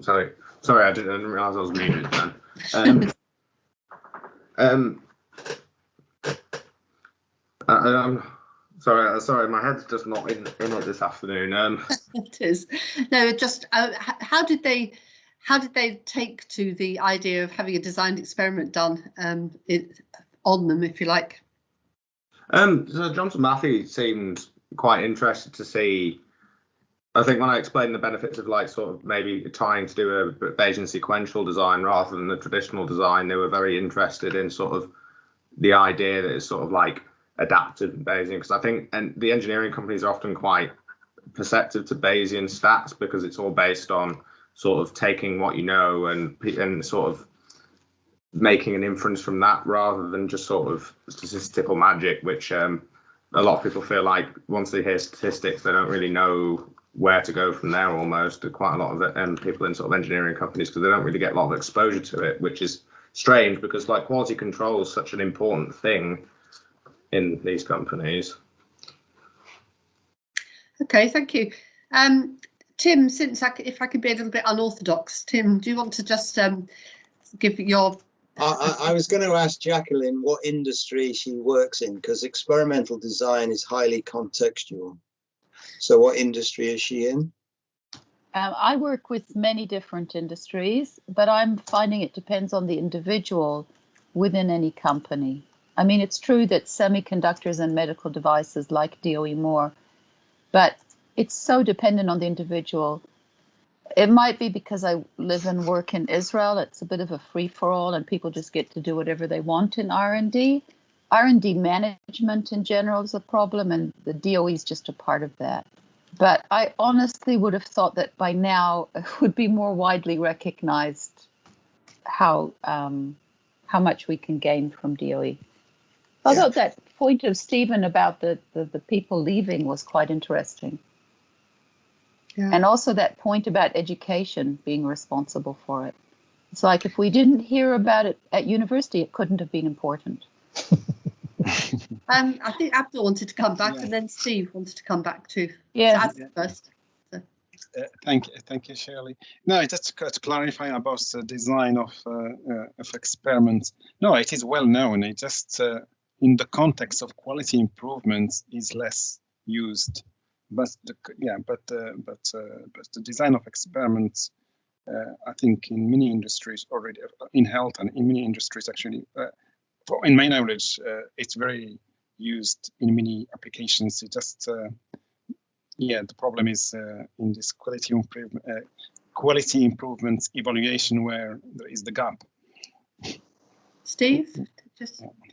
Sorry, I didn't realise I was muted then. Sorry, my head's just not in it this afternoon. It is. No, just how did they take to the idea of having a designed experiment done on them, if you like? So Johnson Matthey seemed quite interested to see. I think when I explained the benefits of like sort of maybe trying to do a Bayesian sequential design rather than the traditional design, they were very interested in sort of the idea that it's sort of like adaptive and Bayesian, because I think and the engineering companies are often quite perceptive to Bayesian stats because it's all based on sort of taking what you know and sort of making an inference from that rather than just sort of statistical magic, which a lot of people feel like once they hear statistics, they don't really know where to go from there almost. Quite a lot of people in sort of engineering companies, because they don't really get a lot of exposure to it, which is strange because like quality control is such an important thing in these companies. Okay, thank you. Tim, if I could be a little bit unorthodox, Tim, do you want to just give your... I was going to ask Jacqueline what industry she works in, because experimental design is highly contextual. So what industry is she in? I work with many different industries, but I'm finding it depends on the individual within any company. I mean, it's true that semiconductors and medical devices like DOE more, but it's so dependent on the individual. It might be because I live and work in Israel. It's a bit of a free-for-all and people just get to do whatever they want in R&D. R&D management in general is a problem, and the DOE is just a part of that. But I honestly would have thought that by now it would be more widely recognized how much we can gain from DOE. Although that point of Stephen about the people leaving was quite interesting. Yeah. And also that point about education being responsible for it. It's like if we didn't hear about it at university, it couldn't have been important. I think Abdul wanted to come back, and then Steve wanted to come back too. Yeah. So first. So. Thank you, Shirley. No, just to clarify about the design of experiments. No, it is well known. It just in the context of quality improvements is less used. But the design of experiments, I think in many industries already, in health and in many industries actually, in my knowledge, it's very used in many applications. It just, the problem is in this quality improvements evaluation where there is the gap. Steve?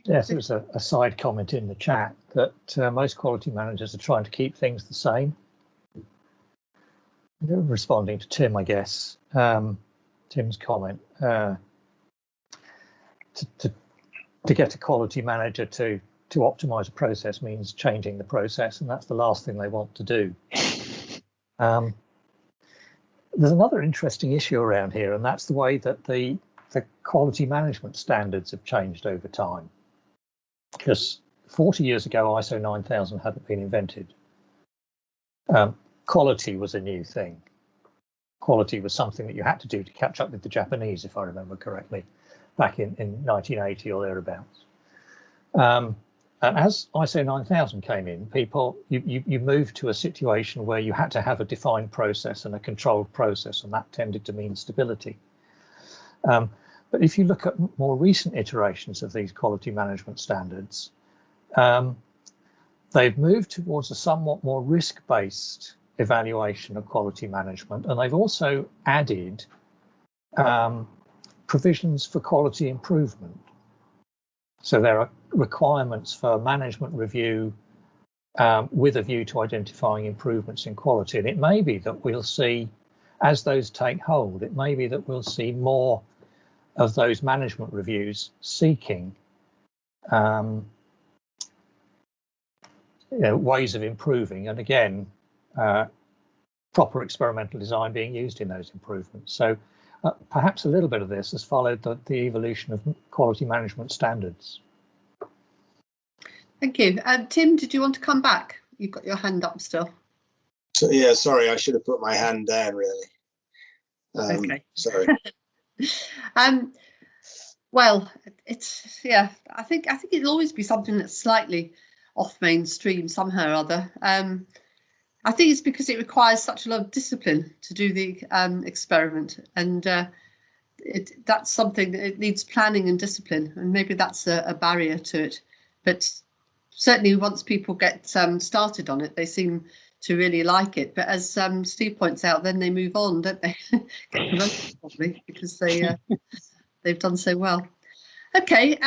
Yes, there's a side comment in the chat that most quality managers are trying to keep things the same. Responding to Tim, I guess, Tim's comment. To get a quality manager to optimize a process means changing the process, and that's the last thing they want to do. There's another interesting issue around here, and that's the way that the quality management standards have changed over time. Because 40 years ago, ISO 9000 hadn't been invented. Quality was a new thing. Quality was something that you had to do to catch up with the Japanese, if I remember correctly, back in 1980 or thereabouts. As ISO 9000 came in, you moved to a situation where you had to have a defined process and a controlled process, and that tended to mean stability. But if you look at more recent iterations of these quality management standards, they've moved towards a somewhat more risk-based evaluation of quality management, and they've also added provisions for quality improvement. So there are requirements for management review with a view to identifying improvements in quality. And it may be that we'll see, as those take hold, it may be that we'll see more of those management reviews seeking ways of improving, and again, proper experimental design being used in those improvements. So perhaps a little bit of this has followed the evolution of quality management standards. Thank you. Tim, did you want to come back? You've got your hand up still. So, yeah, sorry, I should have put my hand down, really. Okay. Sorry. Well, it's, yeah, I think it'll always be something that's slightly off mainstream somehow or other. I think it's because it requires such a lot of discipline to do the experiment, and that's something that it needs planning and discipline, and maybe that's a barrier to it. But certainly once people get started on it, they seem to really like it. But as Steve points out, then they move on, don't they? Get promoted probably because they've done so well. Okay,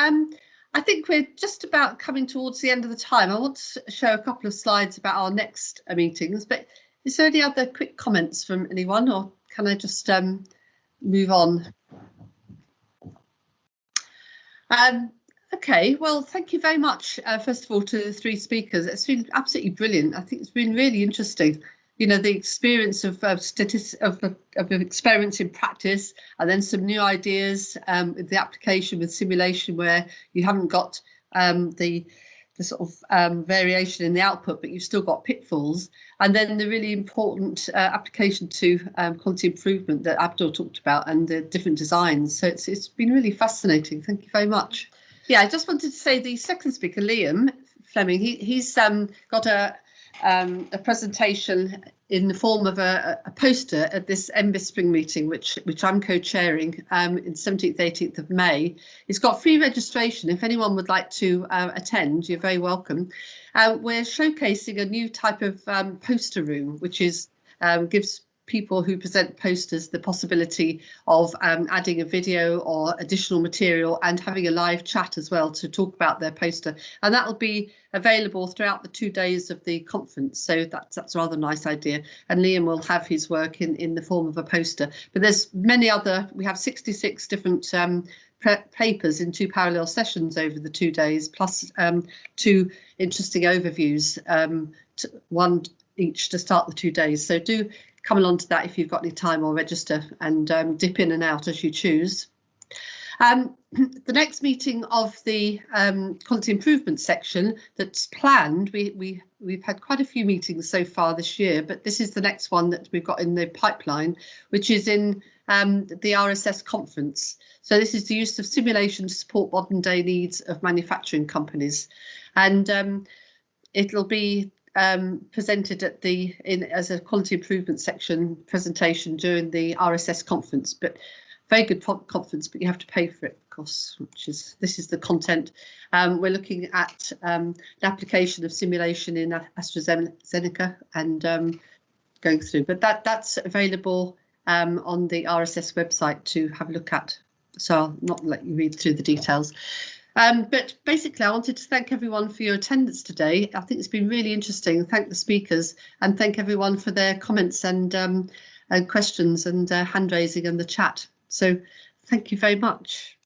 I think we're just about coming towards the end of the time. I want to show a couple of slides about our next meetings, but is there any other quick comments from anyone, or can I just move on? Okay, well, thank you very much, first of all, to the three speakers. It's been absolutely brilliant. I think it's been really interesting. You know, the experience of experiments in practice, and then some new ideas with the application with simulation, where you haven't got the sort of variation in the output, but you've still got pitfalls. And then the really important application to quality improvement that Abdul talked about, and the different designs. So it's been really fascinating. Thank you very much. Yeah, I just wanted to say the second speaker, Liam Fleming, he's got a presentation in the form of a poster at this MBIS Spring meeting, which I'm co-chairing in 17th, 18th of May. It's got free registration. If anyone would like to attend, you're very welcome. We're showcasing a new type of poster room, which is gives people who present posters the possibility of adding a video or additional material and having a live chat as well to talk about their poster, and that will be available throughout the 2 days of the conference. So that's a rather nice idea, and Liam will have his work in the form of a poster. But there's many other, we have 66 different papers in 2 parallel sessions over the 2 days, plus 2 interesting overviews, one each to start the 2 days. So do come along to that if you've got any time, or register and dip in and out as you choose. The next meeting of the quality improvement section that's planned, we've had quite a few meetings so far this year, but this is the next one that we've got in the pipeline, which is in the RSS conference. So this is the use of simulation to support modern day needs of manufacturing companies, and it'll be presented at as a quality improvement section presentation during the RSS conference. But very good conference, but you have to pay for it, of course, this is the content. We're looking at the application of simulation in AstraZeneca and going through, but that's available on the RSS website to have a look at, so I'll not let you read through the details. But basically, I wanted to thank everyone for your attendance today. I think it's been really interesting. Thank the speakers, and thank everyone for their comments and questions and hand raising and the chat. So thank you very much.